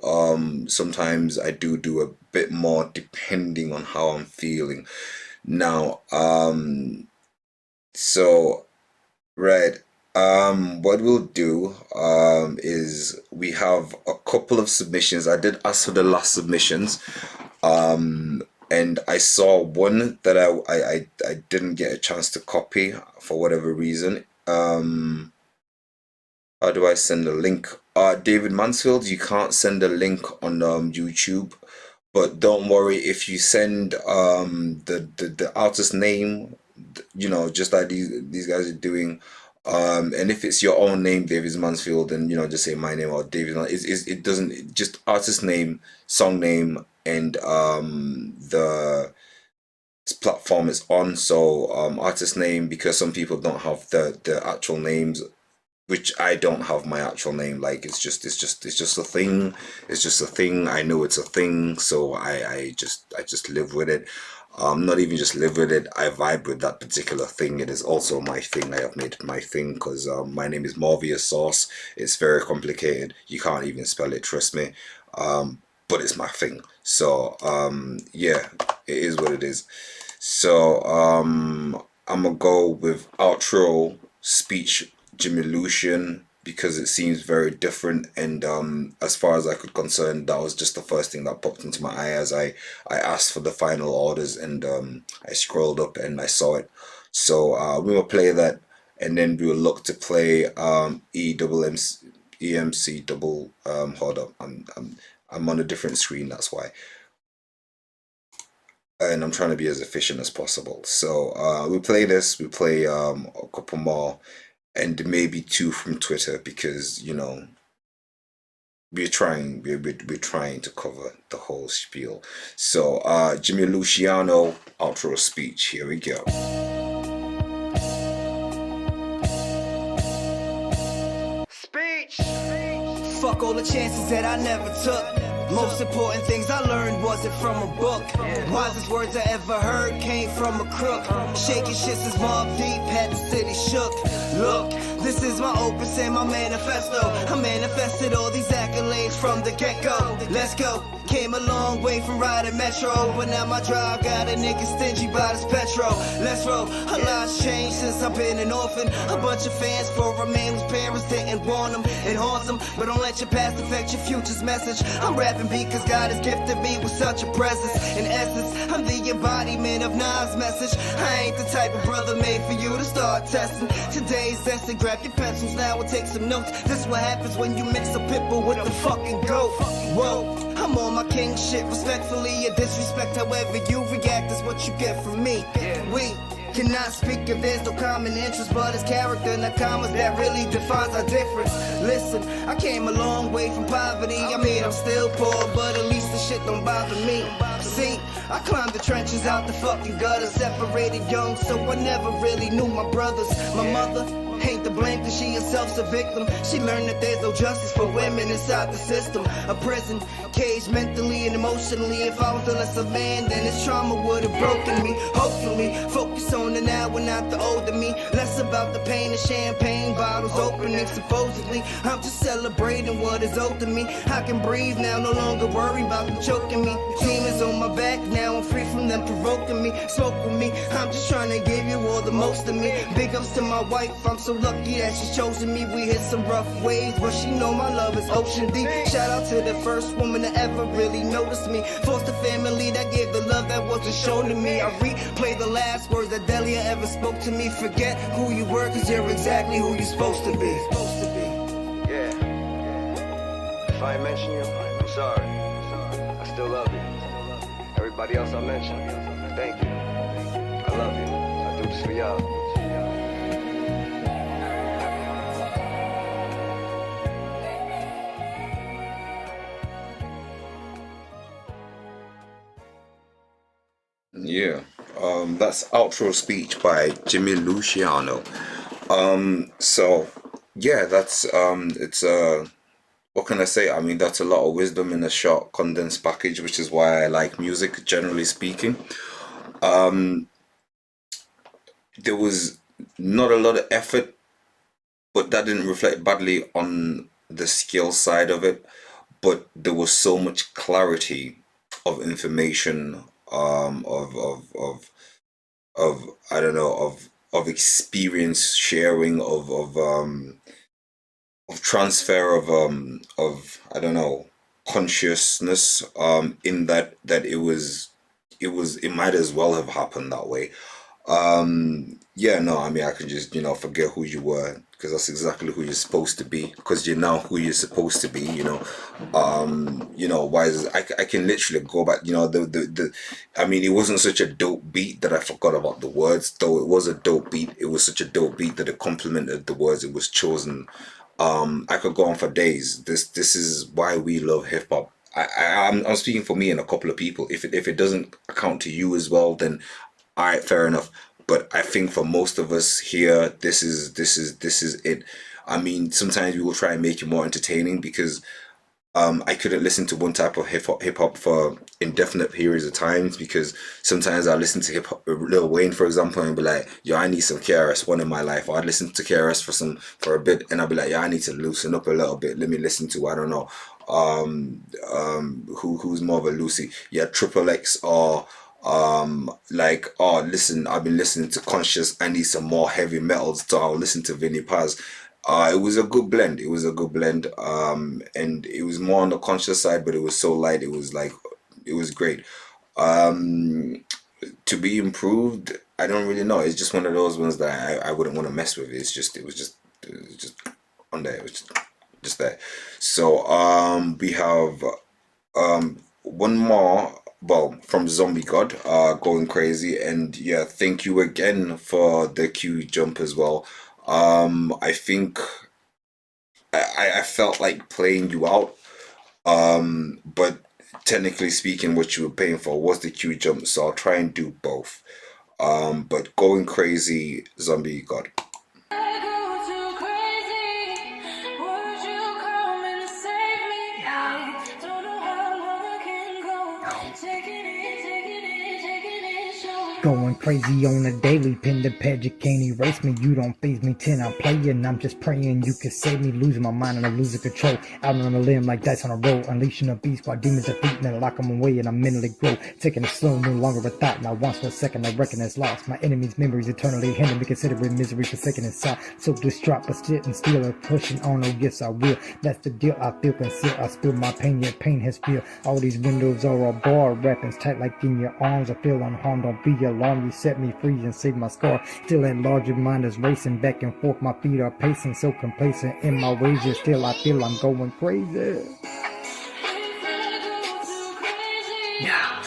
A: sometimes I do a bit more depending on how I'm feeling. Now, so right, what we'll do is we have a couple of submissions. I did ask for the last submissions, and I saw one that I didn't get a chance to copy for whatever reason. How do I send a link? David Mansfield, you can't send a link on YouTube, but don't worry if you send the artist name, you know, just like these guys are doing. And if it's your own name, David Mansfield, then you know, just say my name or David. It doesn't, just artist name, song name, and the platform is on. So artist name, because some people don't have the actual names, which I don't have my actual name. Like it's just a thing. It's just a thing. I know it's a thing, so I just live with it. Not even just live with it, I vibe with that particular thing. It is also my thing. I have made it my thing because my name is Morvius Sauce. It's very complicated. You can't even spell it, trust me. But it's my thing. So yeah, it is what it is. So I'm gonna go with outro speech Jimmy Lucian, because it seems very different, and as far as I could concern, that was just the first thing that popped into my eye as I asked for the final orders, and I scrolled up and I saw it. So we will play that, and then we will look to play EMC double. Hold up, I'm on a different screen, that's why, and I'm trying to be as efficient as possible. So we play this, we play a couple more, and maybe 2 from Twitter, because you know we're trying to cover the whole spiel. So Jimmy Luciano outro speech, here we go.
O: Speech. Fuck all the chances that I never took. Most important things I learned wasn't from a book. Wisest words I ever heard came from a crook. Shaking shit since Mobb Deep had the city shook. Look, this is my opus and my manifesto. I manifested all these accolades from the get-go. Let's go. Came a long way from riding Metro, but now my drive got a nigga stingy by this petrol. Let's roll. A lot's changed since I've been an orphan. A bunch of fans for a man whose parents didn't want him. It haunts them, but don't let your past affect your future's message. I'm rapping because God has gifted me with such a presence. In essence, I'm the embodiment of Nas' message. I ain't the type of brother made for you to start testing. Today's lesson, grab your pencils now and take some notes. This what happens when you mix a pitbull with a fucking goat. Whoa. I'm on my king shit, respectfully or disrespect, however you react is what you get from me. We cannot speak if there's no common interest, but it's character, not commas, that really defines our difference. Listen, I came a long way from poverty. I mean, I'm still poor, but at least the shit don't bother me. See, I climbed the trenches out the fucking gutter, separated young, so I never really knew my brothers. My mother ain't to blame, cause she herself's a victim. She learned that there's no justice for women inside the system. A prison cage mentally and emotionally. If I was a lesser man, then this trauma would have broken me. Hopefully, focus on the now and not the older me. Less about the pain and champagne bottles opening. Supposedly, I'm just celebrating what is owed to me. I can breathe now, no longer worry about them choking me. Demons on my back, now I'm free from them provoking me. Smoke with me, I'm just trying to give you all the most of me. Big ups to my wife, I'm so lucky that she's chosen me. We hit some rough waves, but she know my love is ocean deep. Shout out to the first woman that ever really noticed me. Foster family that gave the love that wasn't shown to me. I replay the last words that Delia ever spoke to me. Forget who you were, cause you're exactly who you're supposed to be.
P: Yeah. If I ain't mention you, I'm sorry. I still love you. Everybody else I mentioned, thank you. I love you. I do this for y'all.
A: Yeah. That's outro speech by Jimmy Luciano. So yeah, that's it's what can I say? I mean, that's a lot of wisdom in a short condensed package, which is why I like music, generally speaking. There was not a lot of effort, but that didn't reflect badly on the skill side of it. But there was so much clarity of information, of I don't know, of experience sharing, of transfer of I don't know, consciousness, in that it might as well have happened that way. Yeah, no, I mean, I can just, forget who you were, because that's exactly who you're supposed to be, because you're now who you're supposed to be, why is I can literally go back, I mean, it wasn't such a dope beat that I forgot about the words, though it was a dope beat. It was such a dope beat that it complemented the words it was chosen. I could go on for days. This is why we love hip hop. I'm speaking for me and a couple of people. If it doesn't account to you as well, then all right, fair enough. But I think for most of us here, this is it. I mean, sometimes we will try and make it more entertaining, because I couldn't listen to one type of hip hop for indefinite periods of times, because sometimes I listen to hip hop, Lil Wayne for example, and be like, yo, I need some KRS-One in my life. Or I'd listen to KRS for a bit, and I'd be like, yeah, I need to loosen up a little bit. Let me listen to, I don't know, who's more of a Lucy? Yeah, Triple X, or like, oh, listen, I've been listening to Conscious, I need some more heavy metals, so I'll listen to Vinny Paz. It was a good blend. It was a good blend. And it was more on the conscious side, but it was so light. It was like, it was great. To be improved, I don't really know. It's just one of those ones that I wouldn't want to mess with. It was just on there. It was just there. So we have one more, well, from Zombie God, going crazy. And yeah, thank you again for the Q jump as well. I think I felt like playing you out, but technically speaking, what you were paying for was the Q jump, so I'll try and do both. But going crazy, Zombie God.
D: Going crazy on a daily, pin the peg, you can't erase me. You don't phase me, 10 I'm playing. I'm just praying you can save me. Losing my mind and I'm losing control. Out on a limb like dice on a roll. Unleashing a beast while demons are beating and lock them away and I mentally grow. Taking it slow, no longer a thought. Not once for a second, I reckon it's lost. My enemy's memories eternally hinder me, considering misery forsaken inside. So distraught, but sitting still and pushing on. Oh, yes, I will. That's the deal. I feel concealed. I spill my pain, yet pain has filled. All these windows are all barred. Weapons tight like in your arms. I feel unharmed. Don't be alarmed. You set me free and save my scar. Still at large, your mind is racing back and forth. My feet are pacing, so complacent in my ways. Yet still, I feel I'm going crazy. Yeah.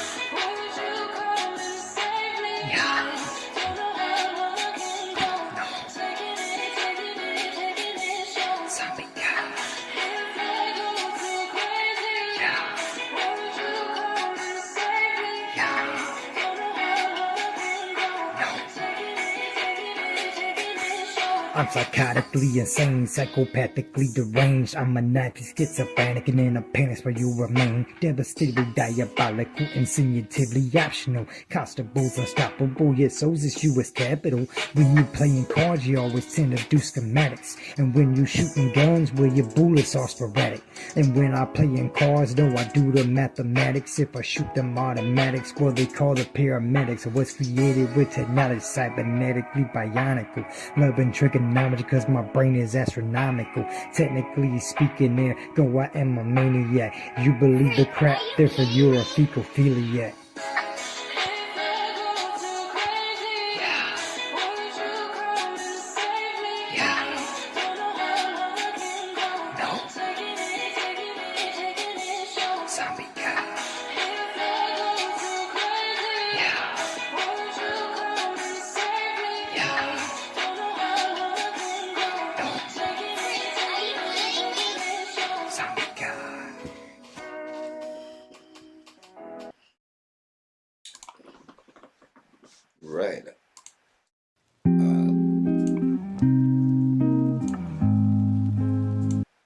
D: I'm psychotically insane, psychopathically deranged. I'm maniacally schizophrenic and in a panic where you remain. Devastatingly diabolical, insinuatively optional. Constables unstoppable, yet so's issue is capital. When you playing cards, you always tend to do schematics. And when you shooting guns, well, your bullets are sporadic. And when I playing cards, though, I do the mathematics. If I shoot them automatics, well, they call the paramedics. I was created with technology, cybernetically bionical. Love and trigonometry, cause my brain is astronomical. Technically speaking, there go, I am a maniac. You believe the crap, therefore you're a fecophiliac.
A: Right.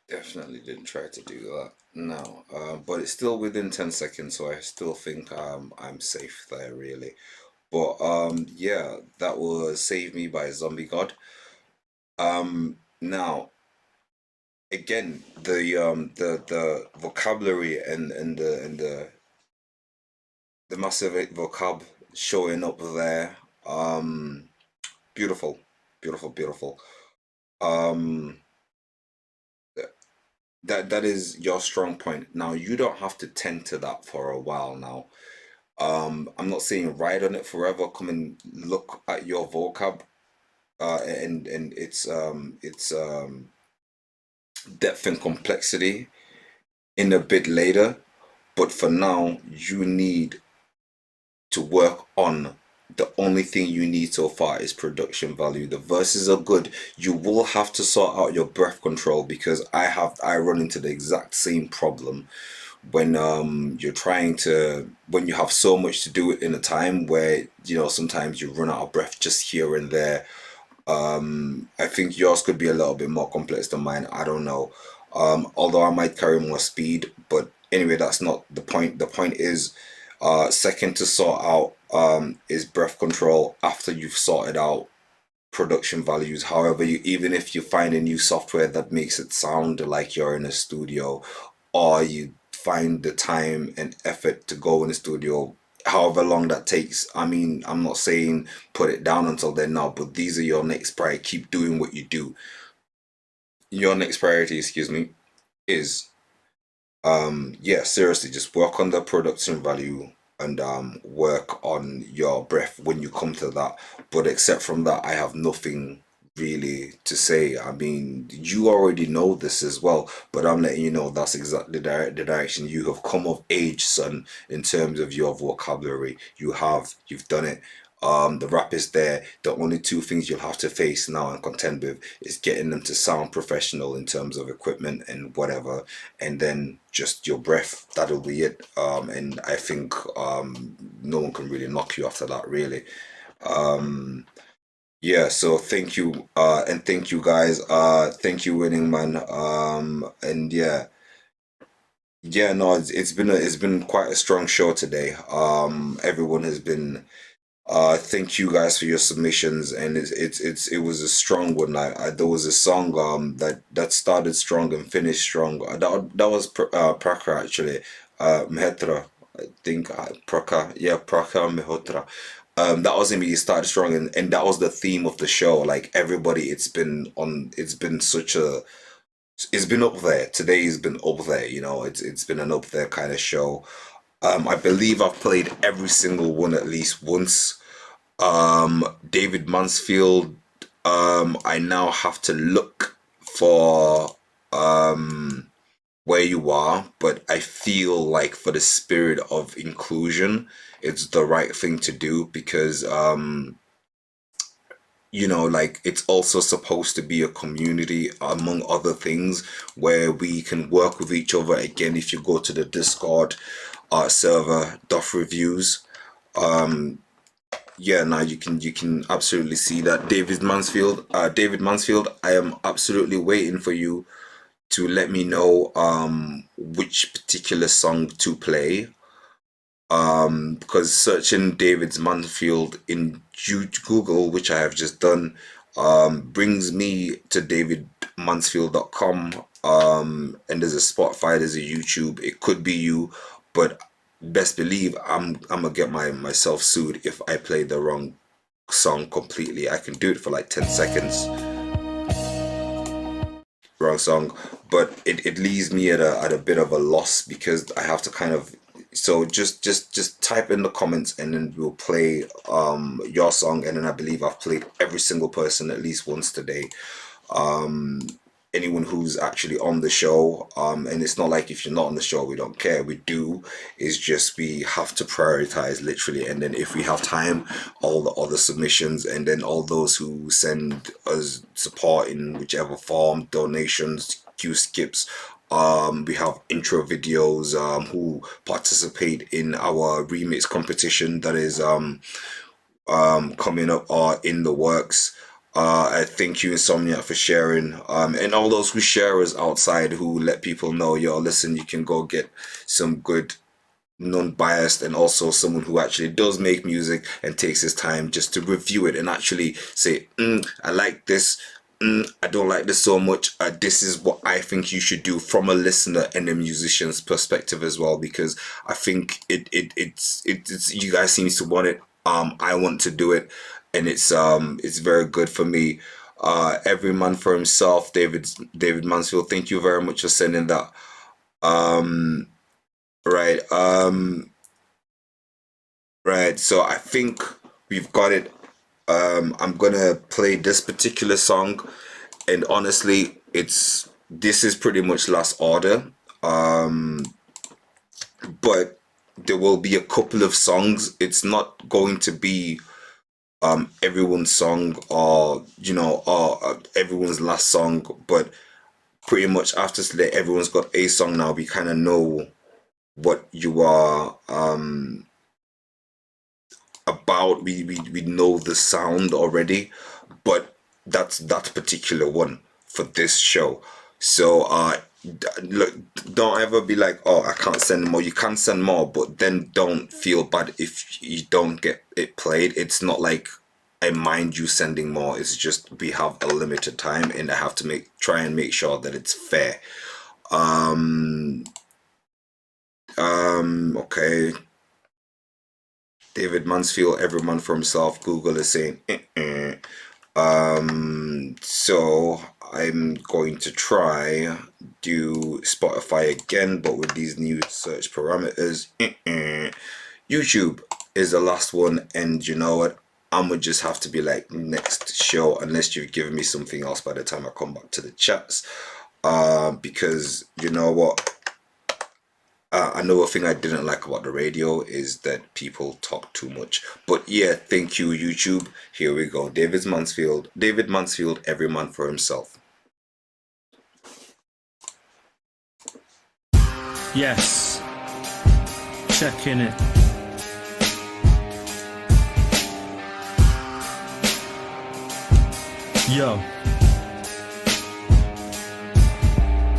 A: Definitely didn't try to do that. No. But it's still within 10 seconds, so I still think I'm safe there really. But yeah, that was Save Me by Zombie God. Now again, the vocabulary and the massive vocab showing up there. Um, beautiful, beautiful, beautiful. Um, that is your strong point. Now you don't have to tend to that for a while now. I'm not saying ride on it forever. Come and look at your vocab, and its depth and complexity in a bit later. But for now, you need to work on the only thing you need so far is production value. The verses are good. You will have to sort out your breath control because I run into the exact same problem when you're trying to when you have so much to do in a time where sometimes you run out of breath just here and there. I think yours could be a little bit more complex than mine. I don't know. Although I might carry more speed, but anyway, that's not the point. The point is, second to sort out is breath control after you've sorted out production values. However, even if you find a new software that makes it sound like you're in a studio, or you find the time and effort to go in the studio, however long that takes. I mean, I'm not saying put it down until then now, but these are your next priority. Keep doing what you do. Your next priority, excuse me, is yeah, seriously, just work on the production value and work on your breath when you come to that. But except from that, I have nothing really to say. I mean, you already know this as well, but I'm letting you know that's exactly the direction you have come of age, son, in terms of your vocabulary. You've done it. The rap is there. The only two things you'll have to face now and contend with is getting them to sound professional in terms of equipment and whatever, and then just your breath. That'll be it. And I think no one can really knock you after that, really. Yeah, so thank you, and thank you guys. Thank you, Winning Man. And yeah, yeah, no, it's been quite a strong show today. Everyone has been thank you guys for your submissions, and it was a strong one. There was a song that started strong and finished strong. That was Praka actually, Mehetra. I think Praka, yeah, Praka Mehotra. That was him. He started strong, and that was the theme of the show. Like everybody, it's been such a it's been up there. Today's been up there. It's been an up there kind of show. I believe I've played every single one at least once. David Mansfield, I now have to look for where you are, but I feel like for the spirit of inclusion, it's the right thing to do because like it's also supposed to be a community among other things where we can work with each other. Again, if you go to the Discord server, Doff Reviews, yeah, now you can absolutely see that David Mansfield, I am absolutely waiting for you to let me know which particular song to play. Because searching David Mansfield in Google, which I have just done, brings me to davidmansfield.com. And there's a Spotify, there's a YouTube. It could be you, but best believe I'm gonna get myself sued if I play the wrong song completely. I can do it for like 10 seconds. Wrong song, but it leaves me at a bit of a loss because I have to kind of, so just type in the comments and then we'll play your song. And then I believe I've played every single person at least once today. Anyone who's actually on the show, and it's not like if you're not on the show we don't care. We do. Is just we have to prioritize literally, and then if we have time, all the other submissions, and then all those who send us support in whichever form, donations, Q skips. We have intro videos, who participate in our remix competition that is coming up or in the works. I thank you, Insomniac, for sharing, and all those who share us outside, who let people know, yo, listen, you can go get some good, non-biased, and also someone who actually does make music and takes his time just to review it and actually say, I like this, I don't like this so much, this is what I think you should do, from a listener and a musician's perspective as well, because I think it's you guys seem to want it, I want to do it, and it's very good for me. Every man for himself, David Mansfield, thank you very much for sending that. Right, so I think we've got it. I'm gonna play this particular song, and honestly, this is pretty much last order, but there will be a couple of songs. It's not going to be everyone's song, or everyone's last song, but pretty much after today, everyone's got a song now. We kind of know what you are about. We know the sound already, but that's that particular one for this show. So look, don't ever be like, oh, I can't send more. You can send more, but then don't feel bad if you don't get it played. It's not like I mind you sending more. It's just we have a limited time, and I have to try and make sure that it's fair. Okay. David Mansfield, every man for himself. Google is saying, so I'm going to try do Spotify again, but with these new search parameters. YouTube is the last one, and you know what? I'm gonna just have to be like, next show, unless you've given me something else by the time I come back to the chats. Because you know what? Another thing I didn't like about the radio is that people talk too much. But yeah, thank you, YouTube. Here we go. David Mansfield, every man for himself.
B: Yes. Checking it.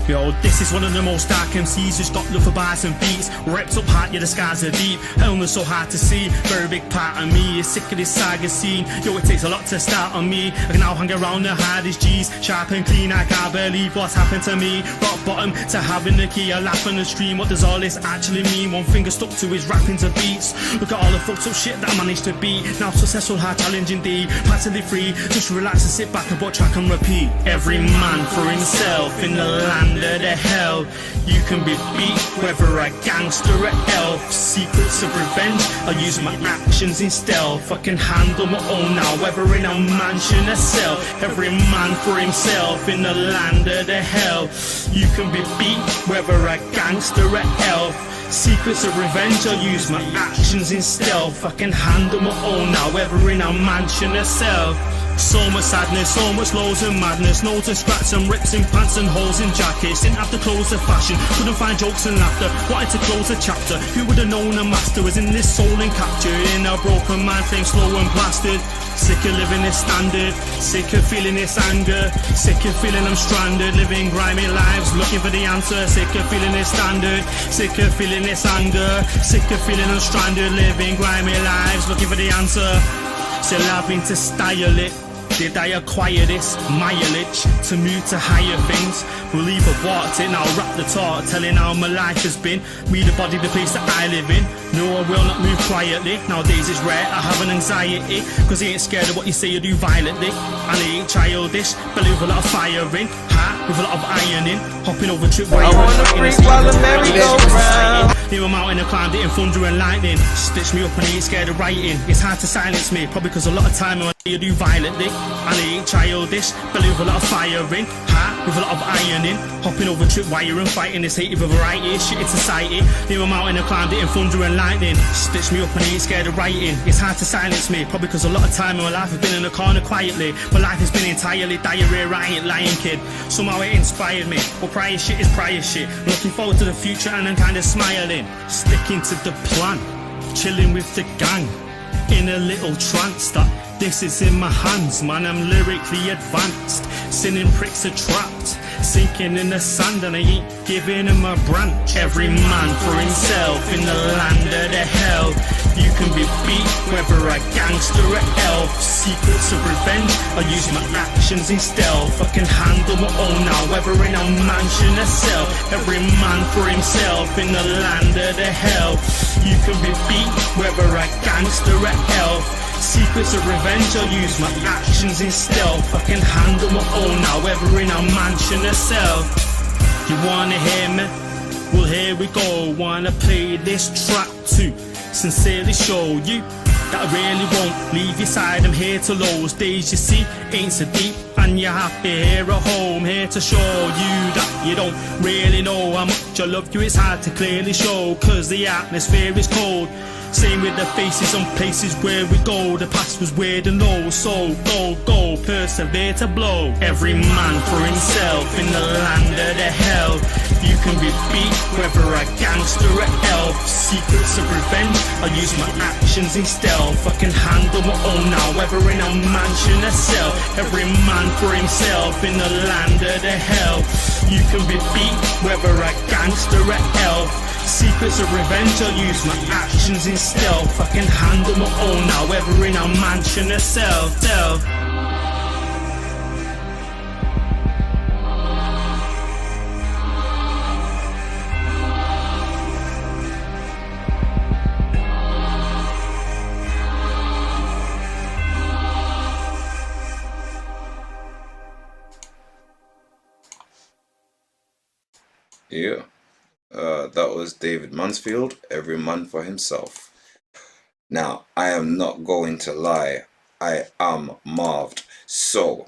B: Yo, this is one of the most dark MCs who's got love for bars and beats. Ripped up heart, yeah, the skies are deep. Illness so hard to see. Very big part of me is sick of this saga scene. Yo, it takes a lot to start on me. I can now hang around the hardest G's. Sharp and clean, I can't believe what's happened to me. Rock bottom to having the key. I laugh on the stream. What does all this actually mean? One finger stuck to his rapping to beats. Look at all the fucked up shit that I managed to beat. Now successful, hard challenge indeed. Practically free. Just relax and sit back and butt track and repeat. Every man for himself in the land of the hell. You can be beat, whether a gangster or elf. Secrets of revenge, I'll use my actions in stealth. I can handle my own now, whether in a mansion or cell. Every man for himself in the land of the hell. You can be beat, whether a gangster or elf. Secrets of revenge, I'll use my actions in stealth. I can handle my own now, whether in a mansion or cell. So much sadness, so much lows and madness. Notes and scratches and rips in pants and holes in jackets. Didn't have the clothes of fashion, couldn't find jokes and laughter. Wanted to close a chapter, who would have known a master was in this soul and captured in a broken man thing, slow and blasted. Sick of living this standard, sick of feeling this anger, sick of feeling I'm stranded, living grimy lives, looking for the answer. Sick of feeling this standard, sick of feeling this anger, sick of feeling I'm stranded, living grimy lives, looking for the answer. Still having to style it. Did I acquire this mileage to move to higher things? We'll leave a walked it, now wrap the talk, telling how my life has been. Me the body, the place that I live in. No, I will not move quietly. Nowadays it's rare, I have an anxiety, cause he ain't scared of what you say you do violently. And he ain't childish, belly with a lot of fire in, heart with a lot of iron in. Hopping over trip where I wanna freak while the merry-go-round. Near a mountain I climbed it in thunder and lightning. Stitch me up and he ain't scared of writing. It's hard to silence me, probably cause a lot of time I you do violently. And he ain't childish, belly with a lot of fire in, heart with a lot of iron in. Hopping over trip wire and fighting this hate with a variety of shit in society. Near a mountain I climbed it in thunder and lightning. Stitch me up and he ain't scared of writing. It's hard to silence me, probably cause a lot of time in my life has been in a corner quietly. My life has been entirely diarrhea, I ain't lying, kid. Somehow it inspired me, well prior shit is prior shit. Looking forward to the future and I'm kinda smiling. Sticking to the plan, chilling with the gang. in a little trance that this is in my hands, man, I'm lyrically advanced. Sinning pricks are trapped, sinking in the sand, and I ain't giving them a branch. Every man for himself in the land of the hell. You can be beat, whether a gangster or elf. Secrets of revenge, I use my actions in stealth. I can handle my own now, whether in a mansion or cell. Every man for himself in the land of the hell. You can be beat, whether a gangster or elf. Secrets of revenge, I use my actions in stealth. I can handle my own now, whether in a mansion or cell. You wanna hear me? Well, here we go. Wanna play this track to sincerely show you that I really won't leave your side. I'm here till those days you see ain't so deep, and you're happy here at home. Here to show you that you don't really know how much I love you. It's hard to clearly show, cause the atmosphere is cold. Same with the faces on places where we go. The past was weird and low, so go, persevere to blow. Every man for himself in the land of the hell. You can be beat, whether a gangster or elf. Secrets of revenge, I use my actions in stealth. I can handle my own now, whether in a mansion or cell. Every man for himself in the land of the hell. You can be beat, whether a gangster or elf. Secrets of revenge, I use my actions in stealth. I can handle my own now, whether in a mansion or cell.
A: Yeah. That was David Mansfield, Every Man for Himself. Now, I am not going to lie, I am marved. So,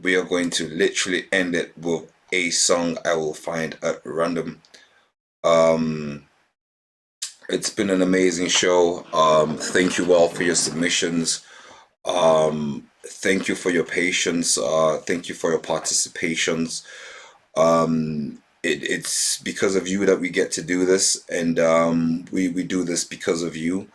A: we are going to literally end it with a song I will find at random. It's been an amazing show. Thank you all for your submissions. Thank you for your patience. Thank you for your participations. It's because of you that we get to do this, and we do this because of you.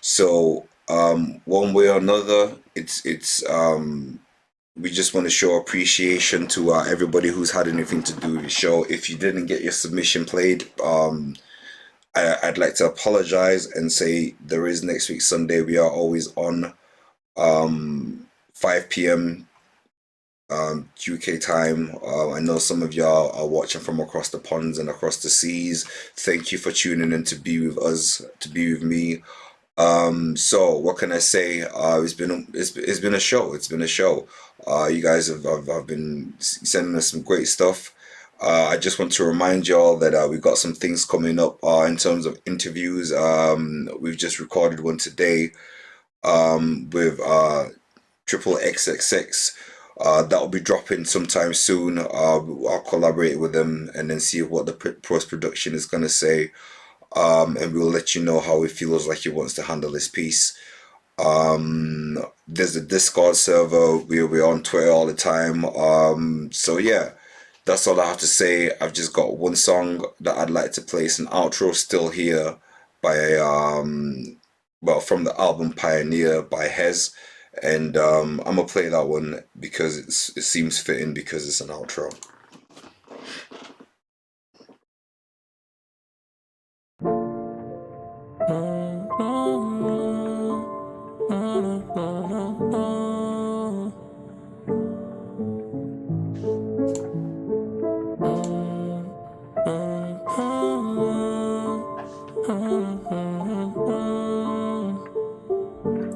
A: So one way or another, it's we just want to show appreciation to everybody who's had anything to do with the show. If you didn't get your submission played, I'd like to apologize and say there is next week Sunday. We are always on 5 p.m. UK time. I know some of y'all are watching from across the ponds and across the seas. Thank you for tuning in to be with us, to be with me. So what can I say? It's been a show. It's been a show. You guys have been sending us some great stuff. I just want to remind y'all that we've got some things coming up in terms of interviews. We've just recorded one today with Triple XXX. That'll be dropping sometime soon. I'll collaborate with them and then see what the post-production is going to say. And we'll let you know how he feels like he wants to handle this piece. There's a Discord server. We're on Twitter all the time. So yeah, that's all I have to say. I've just got one song that I'd like to play. It's an outro, Still Here, by from the album Pioneer by Hez. And I'm gonna play that one because it seems fitting because it's an outro.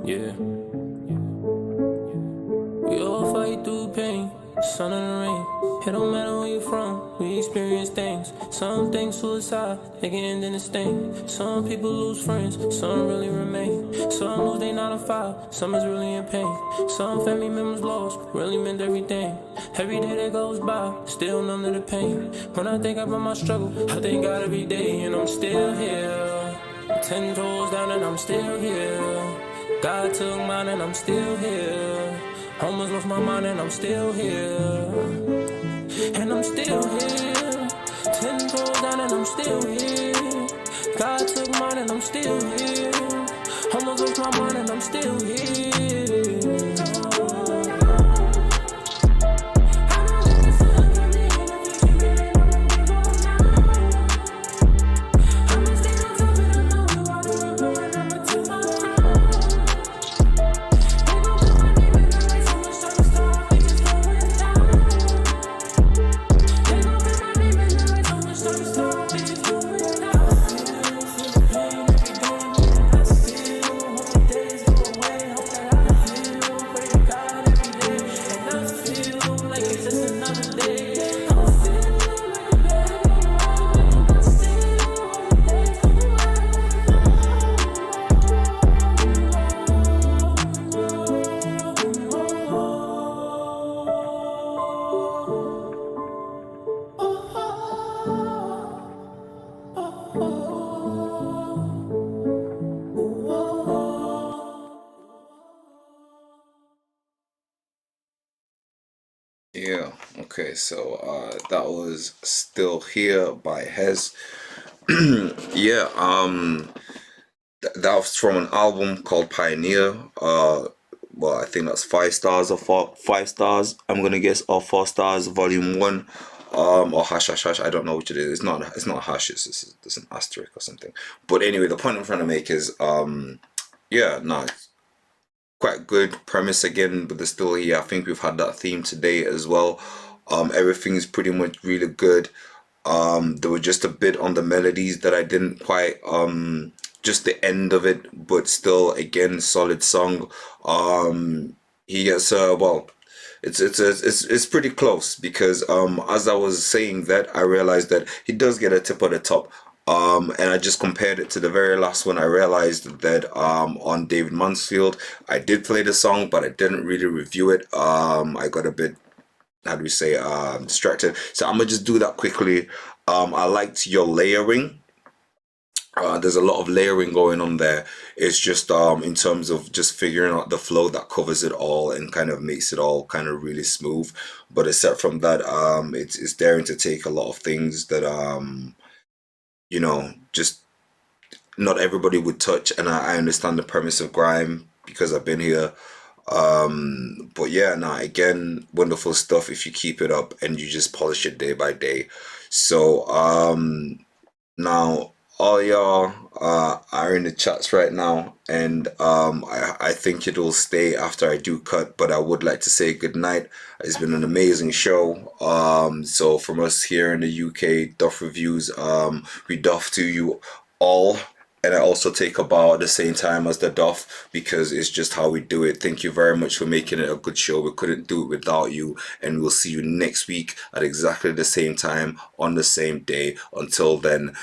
Q: Yeah. We all fight through pain, sun and rain. It don't matter where you're from, we experience things. Some think suicide, they can end in a stain. Some people lose friends, some really remain. Some lose they 9 to 5, some is really in pain. Some family members lost, really meant everything. Every day that goes by, still none of the pain. When I think about my struggle, I thank God every day, and I'm still here. 10 toes down and I'm still here. God took mine and I'm still here. Almost lost my mind and I'm still here. And I'm still here. 10 toes down and I'm still here. God took mine and I'm still here. Almost lost my mind and I'm still here.
A: Yeah, okay, so that was Still Here by Hez. Yeah, that was from an album called Pioneer. Well, I think that's 5 stars or 5 stars, I'm gonna guess, or 4 stars, volume 1. Or hash hash hash, I don't know which it is. It's not hash, it's an asterisk or something. But anyway, the point I'm trying to make is yeah, no, it's quite good premise again with the Still Here. I think we've had that theme today as well. Everything's pretty much really good. There was just a bit on the melodies that I didn't quite just the end of it, but still again solid song. He gets well, it's pretty close because as I was saying that, I realized that he does get a tip of the top. And I just compared it to the very last one. I realized that on David Mansfield, I did play the song, but I didn't really review it. I got a bit, how do we say, distracted. So I'm gonna just do that quickly. I liked your layering. There's a lot of layering going on there. It's just in terms of just figuring out the flow that covers it all and kind of makes it all kind of really smooth. But except from that, it's daring to take a lot of things that you know, just not everybody would touch, and I understand the premise of grime because I've been here. But yeah, nah, again, wonderful stuff if you keep it up and you just polish it day by day. So now all y'all are in the chats right now, and I think it will stay after I do cut, but I would like to say good night. It's been an amazing show. So from us here in the UK, Doff Re-Viewz, we doff to you all. And I also take a bow at the same time as the Doff because it's just how we do it. Thank you very much for making it a good show. We couldn't do it without you. And we'll see you next week at exactly the same time on the same day. Until then,